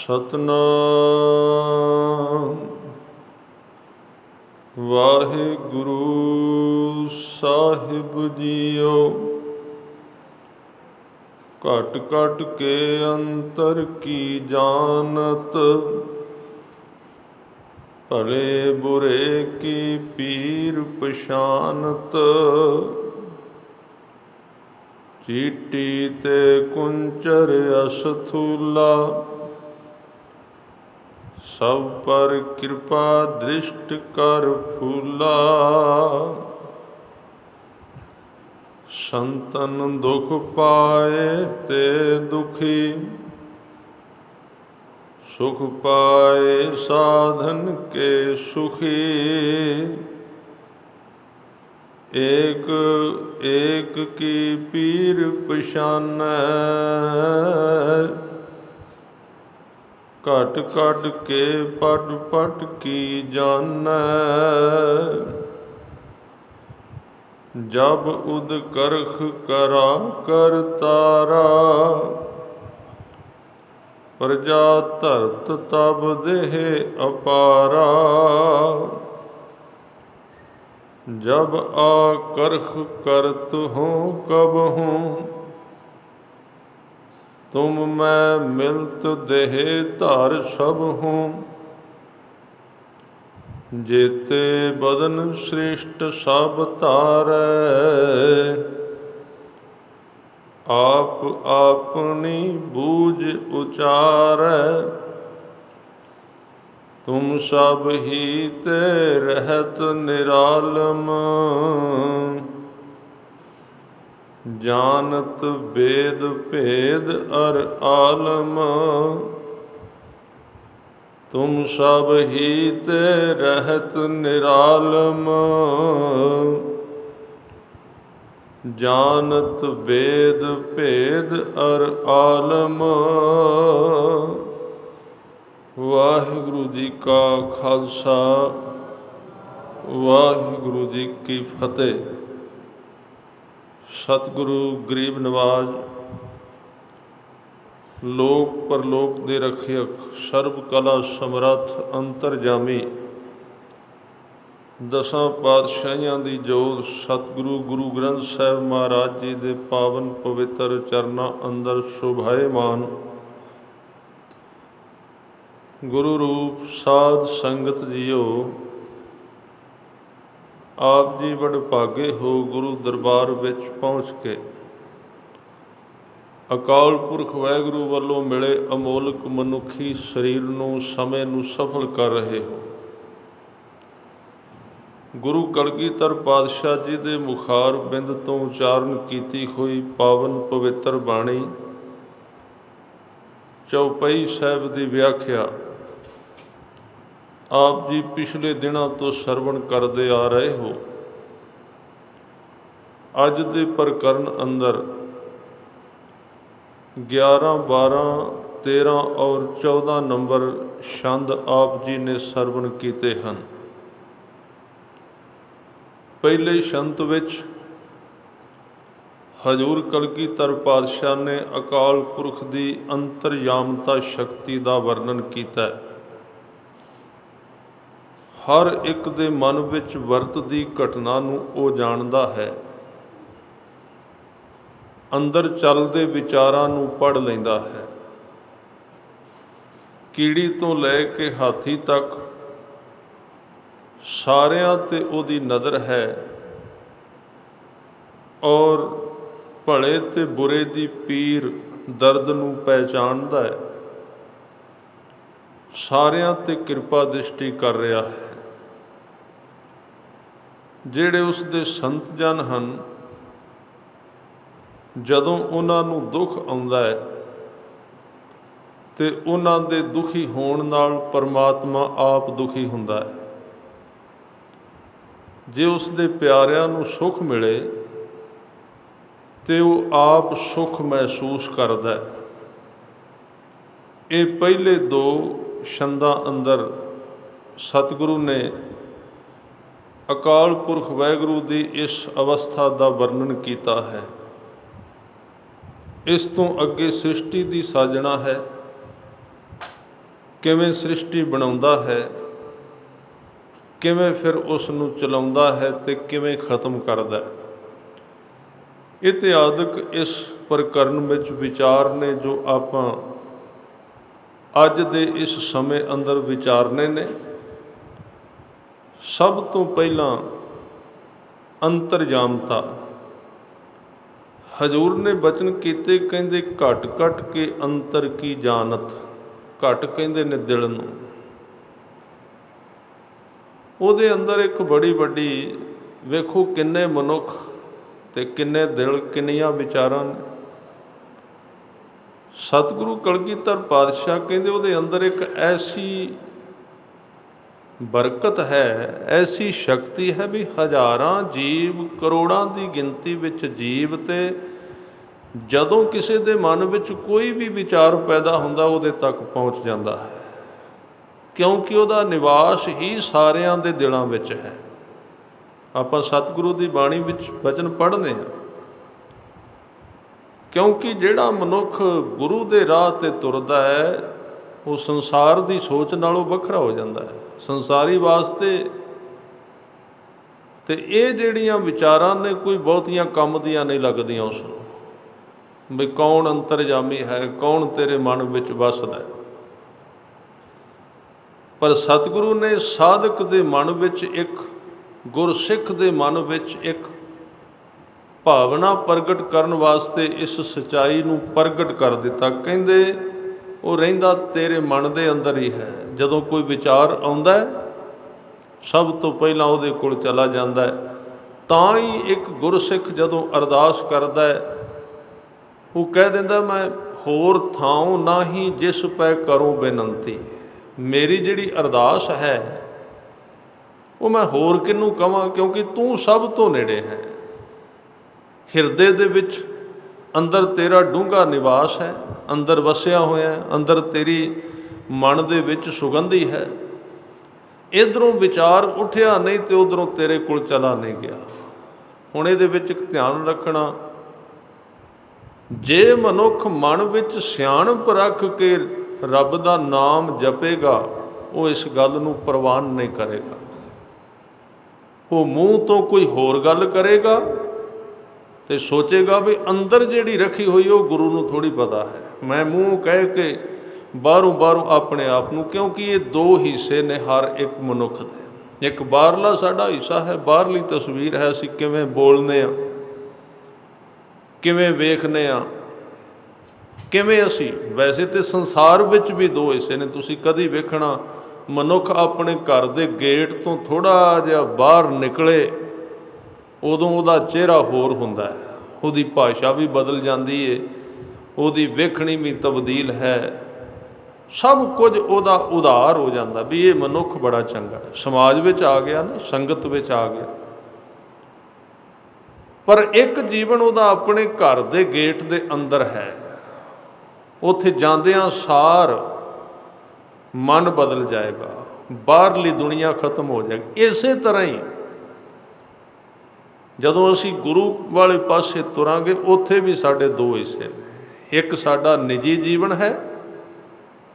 ਸਤਨਾਮ ਵਾਹਿਗੁਰੂ ਸਾਹਿਬ JIO. ਘਟ ਘਟ ਕੇ ਅੰਤਰ ਕੀ ਜਾਨਤ, ਭਲੇ ਬੁਰੇ ਕੀ ਪੀਰ ਪਛਾਨਤ। ਚੀਟੀ ਤੇ ਕੁੰਚਰ ਅਸਥੂਲਾ, ਸਭ ਪਰ ਕਿਰਪਾ ਦ੍ਰਿਸ਼ਟ ਕਰ ਫੂਲਾ। ਸੰਤਨ ਦੁਖ ਪਾਏ ਤੇ ਦੁਖੀ, ਸੁਖ ਪਾਏ ਸਾਧਨ ਕੇ ਸੁਖੀ। ਏਕ ਏਕ ਕੀ ਪੀਰ ਪਛਾਨੈ, ਘਟ ਘਟ ਕੇ ਪਟ ਪਟ ਕੀ ਜਾਨੈ। ਜਬ ਉਦ ਕਰਖ ਕਰਾ ਕਰ ਤਾਰਾ, ਪ੍ਰਜਾ ਧਰਤ ਤਬ ਦੇਹ ਅਪਾਰਾ। ਜਬ ਆ ਕਰਖ ਕਰਤ ਹੂੰ ਕਬਹੂੰ, ਤੁਮ ਮੈਂ ਮਿਲਤ ਦੇਹ ਧਰ ਸਭ ਹੂੰ। ਜੇਤੇ ਬਦਨ ਸ੍ਰਿਸ਼ਟ ਸਭ ਧਾਰੈ, ਆਪ ਆਪਣੀ ਬੂਝ ਉਚਾਰੈ। ਤੁਮ ਸਭ ਹੀ ਤੇ ਰਹਿਤ ਨਿਰਾਲਮ, ਜਾਨਤ ਬੇਦ ਭੇਦ ਅਰ ਆਲਮ। ਤੁਮ ਸਭ ਹੀ ਤੇ ਰਹਿਤ ਨਿਰਾਲਮ, ਜਾਨਤ ਬੇਦ ਭੇਦ ਅਰ ਆਲਮ। ਵਾਹਿਗੁਰੂ ਜੀ ਕਾ ਖਾਲਸਾ, ਵਾਹਿਗੁਰੂ ਜੀ ਕੀ ਫਤਿਹ। ਸਤਿਗੁਰੂ ਗਰੀਬ ਨਵਾਜ, ਲੋਕ ਪਰਲੋਕ ਦੇ ਰਖਿਅਕ, ਸਰਬ ਕਲਾ ਸਮਰੱਥ ਅੰਤਰਜਾਮੀ, ਦਸਾਂ ਪਾਤਸ਼ਾਹੀਆਂ ਦੀ ਜੋਤ ਸਤਿਗੁਰੂ ਗੁਰੂ ਗ੍ਰੰਥ ਸਾਹਿਬ ਮਹਾਰਾਜ ਜੀ ਦੇ ਪਾਵਨ ਪਵਿੱਤਰ ਚਰਨਾਂ ਅੰਦਰ ਸ਼ੋਭਾਏਮਾਨ। ਗੁਰੂ ਰੂਪ ਸਾਧ ਸੰਗਤ ਜੀਓ, ਆਪ ਜੀ ਵਡਭਾਗੇ ਹੋ ਗੁਰੂ ਦਰਬਾਰ ਵਿੱਚ ਪਹੁੰਚ ਕੇ ਅਕਾਲ ਪੁਰਖ ਵਾਹਿਗੁਰੂ ਵੱਲੋਂ ਮਿਲੇ ਅਮੋਲਕ ਮਨੁੱਖੀ ਸਰੀਰ ਨੂੰ, ਸਮੇਂ ਨੂੰ ਸਫਲ ਕਰ ਰਹੇ ਹੋ। ਗੁਰੂ ਕਲਗੀਧਰ ਪਾਤਸ਼ਾਹ ਜੀ ਦੇ ਮੁਖਾਰ ਬਿੰਦ ਤੋਂ ਉਚਾਰਨ ਕੀਤੀ ਹੋਈ ਪਾਵਨ ਪਵਿੱਤਰ ਬਾਣੀ ਚੌਪਈ ਸਾਹਿਬ ਦੀ ਵਿਆਖਿਆ ਆਪ ਜੀ ਪਿਛਲੇ ਦਿਨਾਂ ਤੋਂ ਸਰਵਣ ਕਰਦੇ ਆ ਰਹੇ ਹੋ। ਅੱਜ ਦੇ ਪ੍ਰਕਰਨ ਅੰਦਰ 11, 12, 13 ਔਰ 14 ਨੰਬਰ ਛੰਦ ਆਪ ਜੀ ਨੇ ਸਰਵਣ ਕੀਤੇ ਹਨ। ਪਹਿਲੇ ਛੰਦ ਵਿੱਚ ਹਜ਼ੂਰ ਕਲਗੀਧਰ ਪਾਤਸ਼ਾਹ ਨੇ ਅਕਾਲ ਪੁਰਖ ਦੀ ਅੰਤਰਯਾਮਤਾ ਸ਼ਕਤੀ ਦਾ ਵਰਣਨ ਕੀਤਾ ਹੈ। ਹਰ ਇੱਕ ਦੇ ਮਨ ਵਿੱਚ ਵਰਤਦੀ ਘਟਨਾ ਨੂੰ ਉਹ ਜਾਣਦਾ ਹੈ, ਅੰਦਰ ਚੱਲਦੇ ਵਿਚਾਰਾਂ ਨੂੰ ਪੜ੍ਹ ਲੈਂਦਾ ਹੈ। ਕੀੜੀ ਤੋਂ ਲੈ ਕੇ ਹਾਥੀ ਤੱਕ ਸਾਰਿਆਂ 'ਤੇ ਉਹਦੀ ਨਜ਼ਰ ਹੈ, ਔਰ ਭਲੇ ਤੇ ਬੁਰੇ ਦੀ ਪੀਰ ਦਰਦ ਨੂੰ ਪਹਿਚਾਣਦਾ ਹੈ, ਸਾਰਿਆਂ 'ਤੇ ਕਿਰਪਾ ਦ੍ਰਿਸ਼ਟੀ ਕਰ ਰਿਹਾ ਹੈ। ਜਿਹੜੇ ਉਸ ਦੇ ਸੰਤ ਜਨ ਹਨ, ਜਦੋਂ ਉਹਨਾਂ ਨੂੰ ਦੁੱਖ ਆਉਂਦਾ ਹੈ ਤੇ ਉਹਨਾਂ ਦੇ ਦੁਖੀ ਹੋਣ ਨਾਲ ਪਰਮਾਤਮਾ ਆਪ ਦੁਖੀ ਹੁੰਦਾ ਹੈ। ਜੇ ਉਸ ਦੇ ਪਿਆਰਿਆਂ ਨੂੰ ਸੁੱਖ ਮਿਲੇ ਤੇ ਉਹ ਆਪ ਸੁੱਖ ਮਹਿਸੂਸ ਕਰਦਾ ਹੈ। ਇਹ ਪਹਿਲੇ ਦੋ ਛੰਦਾਂ ਅੰਦਰ ਸਤਿਗੁਰੂ ਨੇ ਅਕਾਲ ਪੁਰਖ ਵਾਹਿਗੁਰੂ ਦੀ ਇਸ ਅਵਸਥਾ ਦਾ ਵਰਣਨ ਕੀਤਾ ਹੈ। ਇਸ ਤੋਂ ਅੱਗੇ ਸ੍ਰਿਸ਼ਟੀ ਦੀ ਸਾਜਣਾ ਹੈ ਕਿਵੇਂ ਸ੍ਰਿਸ਼ਟੀ ਬਣਾਉਂਦਾ ਹੈ, ਕਿਵੇਂ ਫਿਰ ਉਸ ਨੂੰ ਚਲਾਉਂਦਾ ਹੈ ਅਤੇ ਕਿਵੇਂ ਖਤਮ ਕਰਦਾ ਹੈ। ਇਤਿਹਾਦਕ ਇਸ ਪ੍ਰਕਰਨ ਵਿੱਚ ਵਿਚਾਰ ਨੇ ਜੋ ਆਪਾਂ ਅੱਜ ਦੇ ਇਸ ਸਮੇਂ ਅੰਦਰ ਵਿਚਾਰਨੇ ਨੇ। ਸਭ ਤੋਂ ਪਹਿਲਾਂ ਅੰਤਰਜਾਮਤਾ। ਹਜ਼ੂਰ ਨੇ ਬਚਨ ਕੀਤੇ, ਕਹਿੰਦੇ ਘਟ ਘਟ ਕੇ ਅੰਤਰ ਕੀ ਜਾਣਤ। ਘਟ ਕਹਿੰਦੇ ਨੇ ਦਿਲ ਨੂੰ। ਉਹਦੇ ਅੰਦਰ ਇੱਕ ਬੜੀ ਵੱਡੀ, ਵੇਖੋ ਕਿੰਨੇ ਮਨੁੱਖ ਅਤੇ ਕਿੰਨੇ ਦਿਲ, ਕਿੰਨੀਆਂ ਵਿਚਾਰਾਂ ਨੇ। ਸਤਿਗੁਰੂ ਕਲਗੀਧਰ ਪਾਤਸ਼ਾਹ ਕਹਿੰਦੇ ਉਹਦੇ ਅੰਦਰ ਇੱਕ ਐਸੀ ਬਰਕਤ ਹੈ, ਐਸੀ ਸ਼ਕਤੀ ਹੈ ਵੀ ਹਜ਼ਾਰਾਂ ਜੀਵ, ਕਰੋੜਾਂ ਦੀ ਗਿਣਤੀ ਵਿੱਚ ਜੀਵ, ਅਤੇ ਜਦੋਂ ਕਿਸੇ ਦੇ ਮਨ ਵਿੱਚ ਕੋਈ ਵੀ ਵਿਚਾਰ ਪੈਦਾ ਹੁੰਦਾ ਉਹਦੇ ਤੱਕ ਪਹੁੰਚ ਜਾਂਦਾ ਹੈ, ਕਿਉਂਕਿ ਉਹਦਾ ਨਿਵਾਸ ਹੀ ਸਾਰਿਆਂ ਦੇ ਦਿਲਾਂ ਵਿੱਚ ਹੈ। ਆਪਾਂ ਸਤਿਗੁਰੂ ਦੀ ਬਾਣੀ ਵਿੱਚ ਬਚਨ ਪੜ੍ਹਦੇ ਹਾਂ, ਕਿਉਂਕਿ ਜਿਹੜਾ ਮਨੁੱਖ ਗੁਰੂ ਦੇ ਰਾਹ 'ਤੇ ਤੁਰਦਾ ਹੈ ਉਹ ਸੰਸਾਰ ਦੀ ਸੋਚ ਨਾਲੋਂ ਵੱਖਰਾ ਹੋ ਜਾਂਦਾ ਹੈ। ਸੰਸਾਰੀ ਵਾਸਤੇ ਅਤੇ ਇਹ ਜਿਹੜੀਆਂ ਵਿਚਾਰਾਂ ਨੇ ਕੋਈ ਬਹੁਤੀਆਂ ਕੰਮ ਦੀਆਂ ਨਹੀਂ ਲੱਗਦੀਆਂ ਉਸ ਨੂੰ, ਵੀ ਕੌਣ ਅੰਤਰਜਾਮੀ ਹੈ, ਕੌਣ ਤੇਰੇ ਮਨ ਵਿੱਚ ਵੱਸਦਾ। ਪਰ ਸਤਿਗੁਰੂ ਨੇ ਸਾਧਕ ਦੇ ਮਨ ਵਿੱਚ, ਇੱਕ ਗੁਰਸਿੱਖ ਦੇ ਮਨ ਵਿੱਚ ਇੱਕ ਭਾਵਨਾ ਪ੍ਰਗਟ ਕਰਨ ਵਾਸਤੇ ਇਸ ਸੱਚਾਈ ਨੂੰ ਪ੍ਰਗਟ ਕਰ ਦਿੱਤਾ। ਕਹਿੰਦੇ ਉਹ ਰਹਿੰਦਾ ਤੇਰੇ ਮਨ ਦੇ ਅੰਦਰ ਹੀ ਹੈ। ਜਦੋਂ ਕੋਈ ਵਿਚਾਰ ਆਉਂਦਾ ਸਭ ਤੋਂ ਪਹਿਲਾਂ ਉਹਦੇ ਕੋਲ ਚਲਾ ਜਾਂਦਾ ਹੈ। ਤਾਂ ਹੀ ਇੱਕ ਗੁਰਸਿੱਖ ਜਦੋਂ ਅਰਦਾਸ ਕਰਦਾ ਹੈ ਉਹ ਕਹਿ ਦਿੰਦਾ, ਮੈਂ ਹੋਰ ਥਾਉ ਨਾਹੀ ਜਿਸ ਪੈ ਕਰੂੰ ਬੇਨੰਤੀ। ਮੇਰੀ ਜਿਹੜੀ ਅਰਦਾਸ ਹੈ ਉਹ ਮੈਂ ਹੋਰ ਕਿਹਨੂੰ ਕਵਾਂ, ਕਿਉਂਕਿ ਤੂੰ ਸਭ ਤੋਂ ਨੇੜੇ ਹੈ। ਹਿਰਦੇ ਦੇ ਵਿੱਚ ਅੰਦਰ ਤੇਰਾ ਡੂੰਘਾ ਨਿਵਾਸ ਹੈ, ਅੰਦਰ ਵਸਿਆ ਹੋਇਆ, ਅੰਦਰ ਤੇਰੀ ਮਨ ਦੇ ਵਿੱਚ ਸੁਗੰਧੀ ਹੈ। ਇੱਧਰੋਂ ਵਿਚਾਰ ਉੱਠਿਆ ਨਹੀਂ ਅਤੇ ਉੱਧਰੋਂ ਤੇਰੇ ਕੋਲ ਚਲਾ ਨਹੀਂ ਗਿਆ। ਹੁਣ ਇਹਦੇ ਵਿੱਚ ਇੱਕ ਧਿਆਨ ਰੱਖਣਾ, ਜੇ ਮਨੁੱਖ ਮਨ ਵਿੱਚ ਸਿਆਣਪ ਰੱਖ ਕੇ ਰੱਬ ਦਾ ਨਾਮ ਜਪੇਗਾ ਉਹ ਇਸ ਗੱਲ ਨੂੰ ਪ੍ਰਵਾਨ ਨਹੀਂ ਕਰੇਗਾ। ਉਹ ਮੂੰਹ ਤੋਂ ਕੋਈ ਹੋਰ ਗੱਲ ਕਰੇਗਾ ਅਤੇ ਸੋਚੇਗਾ ਵੀ ਅੰਦਰ ਜਿਹੜੀ ਰੱਖੀ ਹੋਈ ਉਹ ਗੁਰੂ ਨੂੰ ਥੋੜ੍ਹੀ ਪਤਾ ਹੈ। ਮੈਂ ਮੂੰਹ ਕਹਿ ਕੇ ਬਾਹਰੋਂ ਆਪਣੇ ਆਪ ਨੂੰ, ਕਿਉਂਕਿ ਇਹ ਦੋ ਹਿੱਸੇ ਨੇ ਹਰ ਇੱਕ ਮਨੁੱਖ ਦੇ। ਇੱਕ ਬਾਹਰਲਾ ਸਾਡਾ ਹਿੱਸਾ ਹੈ, ਬਾਹਰਲੀ ਤਸਵੀਰ ਹੈ, ਅਸੀਂ ਕਿਵੇਂ ਬੋਲਦੇ ਹਾਂ, ਕਿਵੇਂ ਵੇਖਦੇ ਹਾਂ, ਕਿਵੇਂ ਅਸੀਂ। ਵੈਸੇ ਤਾਂ ਸੰਸਾਰ ਵਿੱਚ ਵੀ ਦੋ ਹਿੱਸੇ ਨੇ। ਤੁਸੀਂ ਕਦੀ ਵੇਖਣਾ ਮਨੁੱਖ ਆਪਣੇ ਘਰ ਦੇ ਗੇਟ ਤੋਂ ਥੋੜ੍ਹਾ ਜਿਹਾ ਬਾਹਰ ਨਿਕਲੇ ਉਦੋਂ ਉਹਦਾ ਚਿਹਰਾ ਹੋਰ ਹੁੰਦਾ ਹੈ, ਉਹਦੀ ਭਾਸ਼ਾ ਵੀ ਬਦਲ ਜਾਂਦੀ ਹੈ, ਉਹਦੀ ਵੇਖਣੀ ਵੀ ਤਬਦੀਲ ਹੈ, ਸਭ ਕੁਝ ਉਹਦਾ ਉਧਾਰ ਹੋ ਜਾਂਦਾ ਵੀ ਇਹ ਮਨੁੱਖ ਬੜਾ ਚੰਗਾ ਹੈ। ਸਮਾਜ ਵਿੱਚ ਆ ਗਿਆ ਨਾ, ਸੰਗਤ ਵਿੱਚ ਆ ਗਿਆ। ਪਰ ਇੱਕ ਜੀਵਨ ਉਹਦਾ ਆਪਣੇ ਘਰ ਦੇ ਗੇਟ ਦੇ ਅੰਦਰ ਹੈ। ਉੱਥੇ ਜਾਂਦਿਆਂ ਸਾਰ ਮਨ ਬਦਲ ਜਾਏਗਾ, ਬਾਹਰਲੀ ਦੁਨੀਆ ਖਤਮ ਹੋ ਜਾਏਗੀ। ਇਸੇ ਤਰ੍ਹਾਂ ਹੀ ਜਦੋਂ ਅਸੀਂ ਗੁਰੂ ਵਾਲੇ ਪਾਸੇ ਤੁਰਾਂਗੇ ਉੱਥੇ ਵੀ ਸਾਡੇ ਦੋ ਹਿੱਸੇ ਨੇ। ਇੱਕ ਸਾਡਾ ਨਿੱਜੀ ਜੀਵਨ ਹੈ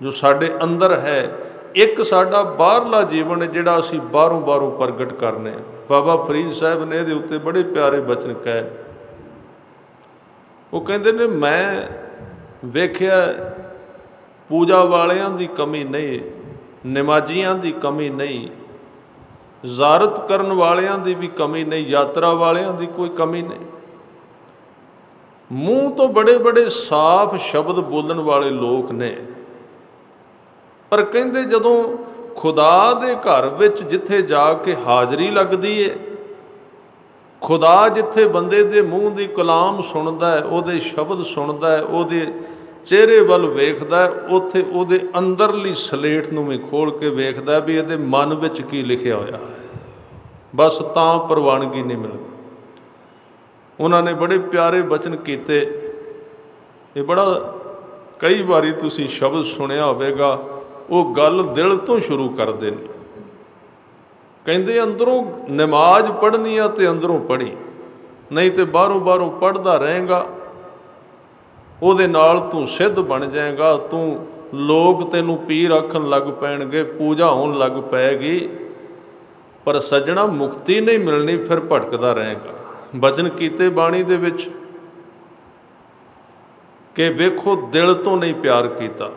ਜੋ ਸਾਡੇ ਅੰਦਰ ਹੈ, ਇੱਕ ਸਾਡਾ ਬਾਹਰਲਾ ਜੀਵਨ ਹੈ ਜਿਹੜਾ ਅਸੀਂ ਬਾਹਰੋਂ ਪ੍ਰਗਟ ਕਰਨੇ ਆ। ਬਾਬਾ ਫਰੀਦ ਸਾਹਿਬ ਨੇ ਇਹਦੇ ਉੱਤੇ ਬੜੇ ਪਿਆਰੇ ਬਚਨ ਕਹੇ। ਉਹ ਕਹਿੰਦੇ ਨੇ, ਮੈਂ ਵੇਖਿਆ ਪੂਜਾ ਵਾਲਿਆਂ ਦੀ ਕਮੀ ਨਹੀਂ, ਨਮਾਜ਼ੀਆਂ ਦੀ ਕਮੀ ਨਹੀਂ, ਜ਼ਾਰਤ ਕਰਨ ਵਾਲਿਆਂ ਦੀ ਵੀ ਕਮੀ ਨਹੀਂ, ਯਾਤਰਾ ਵਾਲਿਆਂ ਦੀ ਕੋਈ ਕਮੀ ਨਹੀਂ। ਮੂੰਹ ਤੋਂ ਬੜੇ ਸਾਫ਼ ਸ਼ਬਦ ਬੋਲਣ ਵਾਲੇ ਲੋਕ ਨੇ। ਪਰ ਕਹਿੰਦੇ ਜਦੋਂ ਖੁਦਾ ਦੇ ਘਰ ਵਿੱਚ ਜਿੱਥੇ ਜਾ ਕੇ ਹਾਜ਼ਰੀ ਲੱਗਦੀ ਹੈ, ਖੁਦਾ ਜਿੱਥੇ ਬੰਦੇ ਦੇ ਮੂੰਹ ਦੀ ਕਲਾਮ ਸੁਣਦਾ ਹੈ, ਉਹਦੇ ਸ਼ਬਦ ਸੁਣਦਾ ਹੈ, ਉਹਦੇ ਚਿਹਰੇ ਵੱਲ ਵੇਖਦਾ ਹੈ, ਉੱਥੇ ਉਹਦੇ ਅੰਦਰਲੀ ਸਲੇਟ ਨੂੰ ਵੀ ਖੋਲ੍ਹ ਕੇ ਵੇਖਦਾ ਵੀ ਇਹਦੇ ਮਨ ਵਿੱਚ ਕੀ ਲਿਖਿਆ ਹੋਇਆ ਹੈ। ਬਸ ਤਾਂ ਪ੍ਰਵਾਨਗੀ ਨਹੀਂ ਮਿਲਦੀ। ਉਹਨਾਂ ਨੇ ਬੜੇ ਪਿਆਰੇ ਬਚਨ ਕੀਤੇ। ਇਹ ਬੜਾ ਕਈ ਵਾਰੀ ਤੁਸੀਂ ਸ਼ਬਦ ਸੁਣਿਆ ਹੋਵੇਗਾ, ਉਹ ਗੱਲ ਦਿਲ ਤੋਂ ਸ਼ੁਰੂ ਕਰਦੇ ਨੇ। ਕਹਿੰਦੇ ਅੰਦਰੋਂ ਨਮਾਜ਼ ਪੜ੍ਹਨੀ ਆ ਤੇ ਅੰਦਰੋਂ ਪੜ੍ਹੀ, ਨਹੀਂ ਤੇ ਬਾਹਰੋਂ ਪੜ੍ਹਦਾ ਰਹੇਗਾ, ਉਹਦੇ ਨਾਲ ਤੂੰ ਸਿੱਧ ਬਣ ਜਾਏਗਾ, ਤੂੰ ਲੋਕ ਤੈਨੂੰ ਪੀਰ ਆਖਣ ਲੱਗ ਪੈਣਗੇ, ਪੂਜਾ ਹੋਣ ਲੱਗ ਪੈਗੀ, ਪਰ ਸੱਜਣਾ ਮੁਕਤੀ ਨਹੀਂ ਮਿਲਣੀ, ਫਿਰ ਭਟਕਦਾ ਰਹੇਗਾ। ਬਚਨ ਕੀਤੇ ਬਾਣੀ ਦੇ ਵਿੱਚ ਕਿ ਵੇਖੋ ਦਿਲ ਤੋਂ ਨਹੀਂ ਪਿਆਰ ਕੀਤਾ।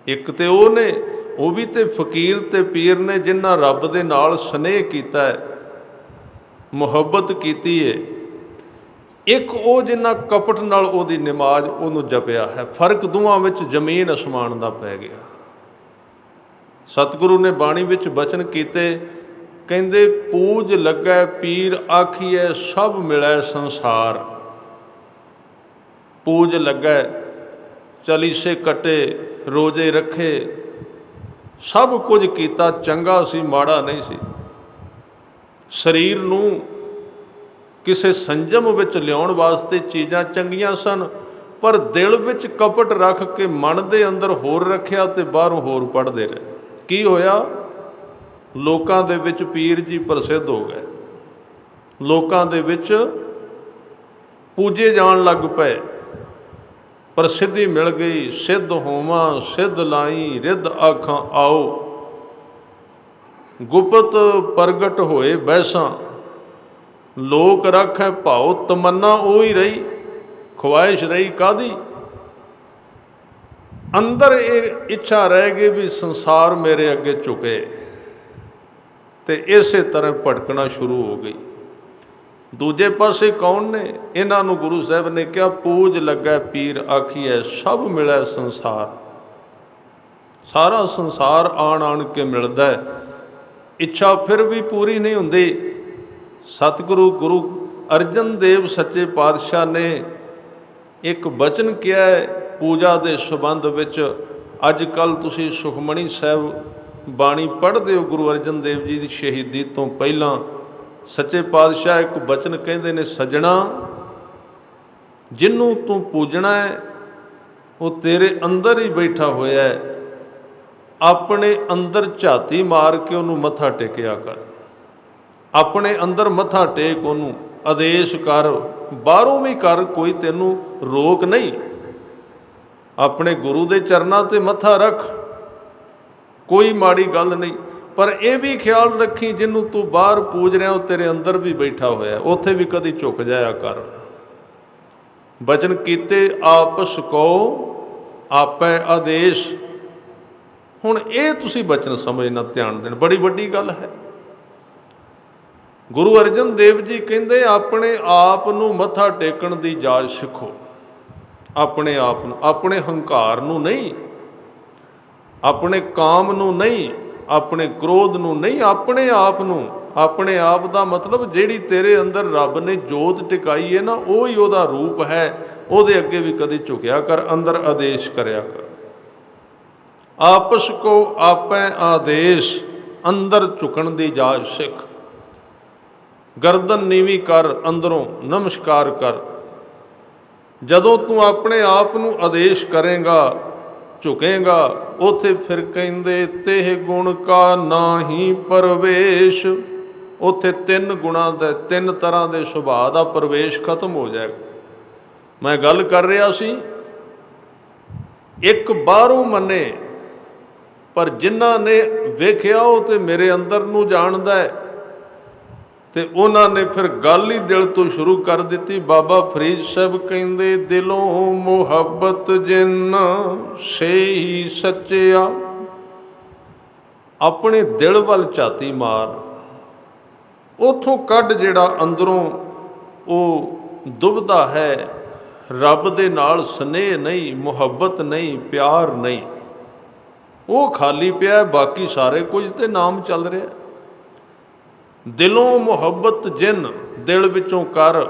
ਇੱਕ ਤੇ ਉਹ ਨੇ, ਉਹ ਵੀ ਤੇ ਫਕੀਰ ਤੇ ਪੀਰ ਨੇ ਜਿਨ੍ਹਾਂ ਰੱਬ ਦੇ ਨਾਲ ਸਨੇਹ ਕੀਤਾ ਹੈ, ਮੁਹੱਬਤ ਕੀਤੀ ਹੈ। ਇੱਕ ਉਹ ਜਿਨ੍ਹਾਂ ਕਪਟ ਨਾਲ ਉਹਦੀ ਨਮਾਜ਼ ਉਹਨੂੰ ਜਪਿਆ ਹੈ। ਫਰਕ ਦੋਵਾਂ ਵਿੱਚ ਜ਼ਮੀਨ ਅਸਮਾਨ ਦਾ ਪੈ ਗਿਆ। ਸਤਿਗੁਰੂ ਨੇ ਬਾਣੀ ਵਿੱਚ ਬਚਨ ਕੀਤੇ, ਕਹਿੰਦੇ ਪੂਜ ਲੱਗੈ ਪੀਰ ਆਖੀਐ ਸਭ ਮਿਲੈ ਸੰਸਾਰ। ਪੂਜ ਲੱਗੈ, ਚਲੀਸੇ ਕੱਟੇ, ਰੋਜ਼ੇ ਰੱਖੇ, ਸਭ ਕੁਝ ਕੀਤਾ, ਚੰਗਾ ਸੀ ਮਾੜਾ ਨਹੀਂ ਸੀ। ਸਰੀਰ ਨੂੰ ਕਿਸੇ ਸੰਜਮ ਵਿੱਚ ਲਿਆਉਣ ਵਾਸਤੇ ਚੀਜ਼ਾਂ ਚੰਗੀਆਂ ਸਨ, ਪਰ ਦਿਲ ਵਿੱਚ ਕਪਟ ਰੱਖ ਕੇ ਮਨ ਦੇ ਅੰਦਰ ਹੋਰ ਰੱਖਿਆ ਤੇ ਬਾਹਰੋਂ ਹੋਰ ਪੜ੍ਹਦੇ ਰਹੇ। ਕੀ ਹੋਇਆ? ਲੋਕਾਂ ਦੇ ਵਿੱਚ ਪੀਰ ਜੀ ਪ੍ਰਸਿੱਧ ਹੋ ਗਏ, ਲੋਕਾਂ ਦੇ ਵਿੱਚ ਪੂਜੇ ਜਾਣ ਲੱਗ ਪਏ, ਪ੍ਰਸਿੱਧੀ ਮਿਲ ਗਈ। ਸਿੱਧ ਹੋਵਾਂ ਸਿੱਧ ਲਾਈ, ਰਿੱਧ ਆਖਾਂ ਆਓ, ਗੁਪਤ ਪ੍ਰਗਟ ਹੋਏ ਬੈਸਾਂ, ਲੋਕ ਰੱਖੈ ਭਾਉ ਤਮੰਨਾ ਉਹੀ ਰਹੀ, ਖਵਾਇਸ਼ ਰਹੀ ਕਾਹਦੀ? ਅੰਦਰ ਇਹ ਇੱਛਾ ਰਹਿ ਗਈ ਵੀ ਸੰਸਾਰ ਮੇਰੇ ਅੱਗੇ ਝੁਕੇ, ਤੇ ਇਸੇ ਤਰ੍ਹਾਂ ਭਟਕਣਾ ਸ਼ੁਰੂ ਹੋ ਗਈ। ਦੂਜੇ ਪਾਸੇ ਕੌਣ ਨੇ? ਇਹਨਾਂ ਨੂੰ ਗੁਰੂ ਸਾਹਿਬ ਨੇ ਕਿਹਾ ਪੂਜ ਲੱਗੈ ਪੀਰ ਆਖੀਐ ਸਭ ਮਿਲੈ ਸੰਸਾਰ। ਸਾਰਾ ਸੰਸਾਰ ਆਣ ਆਣ ਕੇ ਮਿਲਦਾ, ਇੱਛਾ ਫਿਰ ਵੀ ਪੂਰੀ ਨਹੀਂ ਹੁੰਦੀ। ਸਤਿਗੁਰੂ ਗੁਰੂ ਅਰਜਨ ਦੇਵ ਸੱਚੇ ਪਾਤਸ਼ਾਹ ਨੇ ਇੱਕ ਬਚਨ ਕਿਹਾ ਹੈ ਪੂਜਾ ਦੇ ਸੰਬੰਧ ਵਿੱਚ। ਅੱਜ ਕੱਲ੍ਹ ਤੁਸੀਂ ਸੁਖਮਣੀ ਸਾਹਿਬ ਬਾਣੀ ਪੜ੍ਹਦੇ ਹੋ, ਗੁਰੂ ਅਰਜਨ ਦੇਵ ਜੀ ਦੀ ਸ਼ਹੀਦੀ ਤੋਂ ਪਹਿਲਾਂ ਸੱਚੇ ਪਾਤਸ਼ਾਹ ਇੱਕ ਬਚਨ ਕਹਿੰਦੇ ਨੇ, ਸੱਜਣਾ ਜਿਹਨੂੰ ਤੂੰ ਪੂਜਣਾ ਹੈ ਉਹ ਤੇਰੇ ਅੰਦਰ ਹੀ ਬੈਠਾ ਹੋਇਆ ਹੈ, ਆਪਣੇ ਅੰਦਰ ਝਾਤੀ ਮਾਰ ਕੇ ਉਹਨੂੰ ਮੱਥਾ ਟੇਕਿਆ ਕਰ, ਆਪਣੇ ਅੰਦਰ ਮੱਥਾ ਟੇਕ, ਉਹਨੂੰ ਆਦੇਸ਼ ਕਰ, ਬਾਹਰੋਂ ਵੀ ਕਰ, ਕੋਈ ਤੈਨੂੰ ਰੋਕ ਨਹੀਂ। ਆਪਣੇ ਗੁਰੂ ਦੇ ਚਰਨਾਂ ਤੇ ਮੱਥਾ ਰੱਖ, ਕੋਈ ਮਾੜੀ ਗੱਲ ਨਹੀਂ, ਪਰ ਇਹ ਵੀ ਖਿਆਲ ਰੱਖੀ ਜਿਹਨੂੰ ਤੂੰ ਬਾਹਰ ਪੂਜ ਰਿਹਾ ਉਹ ਤੇਰੇ ਅੰਦਰ ਵੀ ਬੈਠਾ ਹੋਇਆ, ਉੱਥੇ ਵੀ ਕਦੀ ਝੁਕ ਜਾਇਆ ਕਰ। ਬਚਨ ਕੀਤੇ ਆਪਸ ਕੋ ਆਪੈ ਆਦੇਸ਼। ਹੁਣ ਇਹ ਤੁਸੀਂ ਬਚਨ ਸਮਝਣਾ, ਧਿਆਨ ਦੇਣ, ਬੜੀ ਵੱਡੀ ਗੱਲ ਹੈ। ਗੁਰੂ ਅਰਜਨ ਦੇਵ ਜੀ ਕਹਿੰਦੇ ਆਪਣੇ ਆਪ ਨੂੰ ਮੱਥਾ ਟੇਕਣ ਦੀ ਜਾਚ ਸਿੱਖੋ। ਆਪਣੇ ਆਪ ਨੂੰ, ਆਪਣੇ ਹੰਕਾਰ ਨੂੰ ਨਹੀਂ, ਆਪਣੇ ਕਾਮ ਨੂੰ ਨਹੀਂ, ਆਪਣੇ ਕ੍ਰੋਧ ਨੂੰ ਨਹੀਂ, ਆਪਣੇ ਆਪ ਨੂੰ। ਆਪਣੇ ਆਪ ਦਾ ਮਤਲਬ ਜਿਹੜੀ ਤੇਰੇ ਅੰਦਰ ਰੱਬ ਨੇ ਜੋਤ ਟਿਕਾਈ ਹੈ ਨਾ, ਉਹ ਹੀ ਉਹਦਾ ਰੂਪ ਹੈ। ਉਹਦੇ ਅੱਗੇ ਵੀ ਕਦੇ ਝੁਕਿਆ ਕਰ, ਅੰਦਰ ਆਦੇਸ਼ ਕਰਿਆ ਕਰ। ਆਪਸ ਕੋ ਆਪੈ ਆਦੇਸ਼, ਅੰਦਰ ਝੁਕਣ ਦੀ ਜਾਚ ਸਿੱਖ। ਗਰਦਨ ਨੀਵੀਂ ਕਰ, ਅੰਦਰੋਂ ਨਮਸਕਾਰ ਕਰ। ਜਦੋਂ ਤੂੰ ਆਪਣੇ ਆਪ ਨੂੰ ਆਦੇਸ਼ ਕਰੇਗਾ, ਝੁਕੇਗਾ, ਉੱਥੇ ਫਿਰ ਕਹਿੰਦੇ ਤੇਹ ਗੁਣ ਕਾ ਨਾਹੀ ਪ੍ਰਵੇਸ਼। ਉੱਥੇ ਤਿੰਨ ਗੁਣਾਂ ਦਾ, ਤਿੰਨ ਤਰ੍ਹਾਂ ਦੇ ਸੁਭਾਅ ਦਾ ਪ੍ਰਵੇਸ਼ ਖਤਮ ਹੋ ਜਾਏਗਾ। ਮੈਂ ਗੱਲ ਕਰ ਰਿਹਾ ਸੀ, ਇੱਕ ਬਾਹਰੋਂ ਮੰਨੇ, ਪਰ ਜਿਨ੍ਹਾਂ ਨੇ ਵੇਖਿਆ ਉਹ ਤੇ ਮੇਰੇ ਅੰਦਰ ਨੂੰ ਜਾਣਦਾ ਹੈ, ਤੇ ਉਹਨਾਂ ਨੇ ਫਿਰ ਗੱਲ ਹੀ ਦਿਲ ਤੋਂ ਸ਼ੁਰੂ ਕਰ ਦਿੱਤੀ। ਬਾਬਾ ਫਰੀਦ ਸਾਹਿਬ ਕਹਿੰਦੇ ਦਿਲੋਂ ਮੁਹੱਬਤ ਜਿਨ ਸੇਈ ਸੱਚਿਆ। ਆਪਣੇ ਦਿਲ ਵੱਲ ਝਾਤੀ ਮਾਰ, ਉਥੋਂ ਕੱਢ ਜਿਹੜਾ ਅੰਦਰੋਂ ਉਹ ਦੁਬਦਾ ਹੈ, ਰੱਬ ਦੇ ਨਾਲ ਸਨੇਹ ਨਹੀਂ, ਮੁਹੱਬਤ ਨਹੀਂ, ਪਿਆਰ ਨਹੀਂ, ਉਹ ਖਾਲੀ ਪਿਆ, ਬਾਕੀ ਸਾਰੇ ਕੁਝ ਤੇ ਨਾਮ ਚੱਲ ਰਿਹਾ। ਦਿਲੋਂ ਮੁਹੱਬਤ ਜਿਨ, ਦਿਲ ਵਿੱਚੋਂ ਕਰ।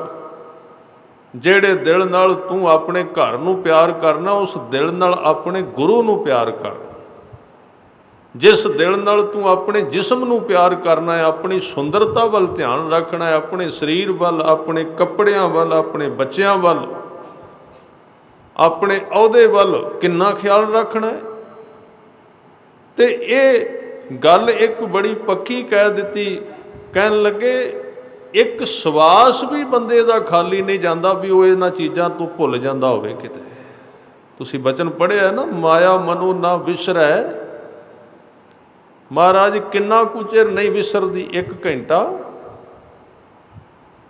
ਜਿਹੜੇ ਦਿਲ ਨਾਲ ਤੂੰ ਆਪਣੇ ਘਰ ਨੂੰ ਪਿਆਰ ਕਰਨਾ, ਉਸ ਦਿਲ ਨਾਲ ਆਪਣੇ ਗੁਰੂ ਨੂੰ ਪਿਆਰ ਕਰ। ਜਿਸ ਦਿਲ ਨਾਲ ਤੂੰ ਆਪਣੇ ਜਿਸਮ ਨੂੰ ਪਿਆਰ ਕਰਨਾ ਹੈ, ਆਪਣੀ ਸੁੰਦਰਤਾ ਵੱਲ ਧਿਆਨ ਰੱਖਣਾ ਹੈ, ਆਪਣੇ ਸਰੀਰ ਵੱਲ, ਆਪਣੇ ਕੱਪੜਿਆਂ ਵੱਲ, ਆਪਣੇ ਬੱਚਿਆਂ ਵੱਲ, ਆਪਣੇ ਅਹੁਦੇ ਵੱਲ ਕਿੰਨਾ ਖਿਆਲ ਰੱਖਣਾ ਹੈ। ਤੇ ਇਹ ਗੱਲ ਇੱਕ ਬੜੀ ਪੱਕੀ ਕਹਿ ਦਿੱਤੀ। ਕਹਿਣ ਲੱਗੇ ਇੱਕ ਸਵਾਸ ਵੀ ਬੰਦੇ ਦਾ ਖਾਲੀ ਨਹੀਂ ਜਾਂਦਾ ਵੀ ਉਹ ਇਹਨਾਂ ਚੀਜ਼ਾਂ ਤੋਂ ਭੁੱਲ ਜਾਂਦਾ ਹੋਵੇ ਕਿਤੇ। ਤੁਸੀਂ ਬਚਨ ਪੜ੍ਹਿਆ ਨਾ, ਮਾਇਆ ਮਨੋ ਨਾ ਵਿਸਰੈ। ਮਹਾਰਾਜ ਕਿੰਨਾ ਕੁ ਚਿਰ ਨਹੀਂ ਵਿਸਰਦੀ? 1 ਘੰਟਾ।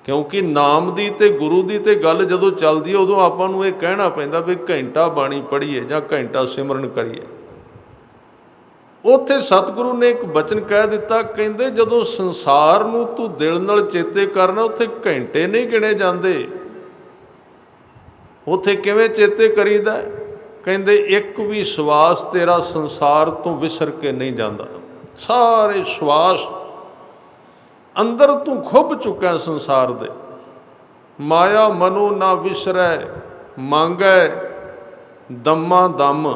ਕਿਉਂਕਿ ਨਾਮ ਦੀ ਤੇ ਗੁਰੂ ਦੀ ਤੇ ਗੱਲ ਜਦੋਂ ਚੱਲਦੀ ਹੈ, ਉਦੋਂ ਆਪਾਂ ਨੂੰ ਇਹ ਕਹਿਣਾ ਪੈਂਦਾ ਵੀ ਘੰਟਾ ਬਾਣੀ ਪੜ੍ਹੀਏ ਜਾਂ ਘੰਟਾ ਸਿਮਰਨ ਕਰੀਏ। ਉੱਥੇ ਸਤਿਗੁਰੂ ਨੇ ਇੱਕ ਬਚਨ ਕਹਿ ਦਿੱਤਾ, ਕਹਿੰਦੇ ਜਦੋਂ ਸੰਸਾਰ ਨੂੰ ਤੂੰ ਦਿਲ ਨਾਲ ਚੇਤੇ ਕਰਨਾ, ਉੱਥੇ ਘੰਟੇ ਨਹੀਂ ਗਿਣੇ ਜਾਂਦੇ। ਉੱਥੇ ਕਿਵੇਂ ਚੇਤੇ ਕਰੀਦਾ? ਕਹਿੰਦੇ ਇੱਕ ਵੀ ਸਵਾਸ ਤੇਰਾ ਸੰਸਾਰ ਤੋਂ ਵਿਸਰ ਕੇ ਨਹੀਂ ਜਾਂਦਾ। ਸਾਰੇ ਸਵਾਸ ਅੰਦਰ ਤੂੰ ਖੁੱਭ ਚੁੱਕਾ ਸੰਸਾਰ ਦੇ। ਮਾਇਆ ਮਨੋ ਨਾ ਵਿਸਰੈ, ਮੰਗੈ ਦਮਾ ਦਮ।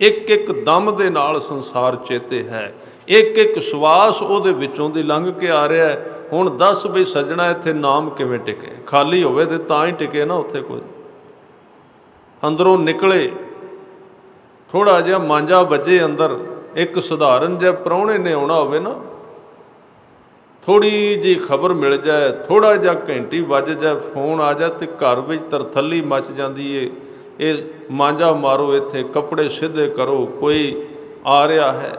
ਇੱਕ ਇੱਕ ਦਮ ਦੇ ਨਾਲ ਸੰਸਾਰ ਚੇਤੇ ਹੈ। ਇੱਕ ਇੱਕ ਸਵਾਸ ਉਹਦੇ ਵਿੱਚੋਂ ਦੀ ਲੰਘ ਕੇ ਆ ਰਿਹਾ ਹੈ। ਹੁਣ ਦੱਸ ਬਈ ਸੱਜਣਾ, ਇੱਥੇ ਨਾਮ ਕਿਵੇਂ ਟਿਕੇ? ਖਾਲੀ ਹੋਵੇ ਤੇ ਤਾਂ ਹੀ ਟਿਕੇ ਨਾ। ਉੱਥੇ ਕੋਈ ਅੰਦਰੋਂ ਨਿਕਲੇ, ਥੋੜ੍ਹਾ ਜਿਹਾ ਮਾਂਜਾ ਵੱਜੇ ਅੰਦਰ। ਇੱਕ ਸਧਾਰਨ ਜਿਹਾ ਪ੍ਰਾਹੁਣੇ ਨੇ ਆਉਣਾ ਹੋਵੇ ਨਾ, ਥੋੜ੍ਹੀ ਜਿਹੀ ਖਬਰ ਮਿਲ ਜਾਏ, ਥੋੜ੍ਹਾ ਜਿਹਾ ਘੰਟੀ ਵੱਜ ਜਾਏ, ਫੋਨ ਆ ਜਾਏ, ਅਤੇ ਘਰ ਵਿੱਚ ਤਰਥੱਲੀ ਮਚ ਜਾਂਦੀ ਏ। ਇਹ ਮਾਂਜਾ ਮਾਰੋ, ਇੱਥੇ ਕੱਪੜੇ ਸਿੱਧੇ ਕਰੋ, ਕੋਈ ਆ ਰਿਹਾ ਹੈ।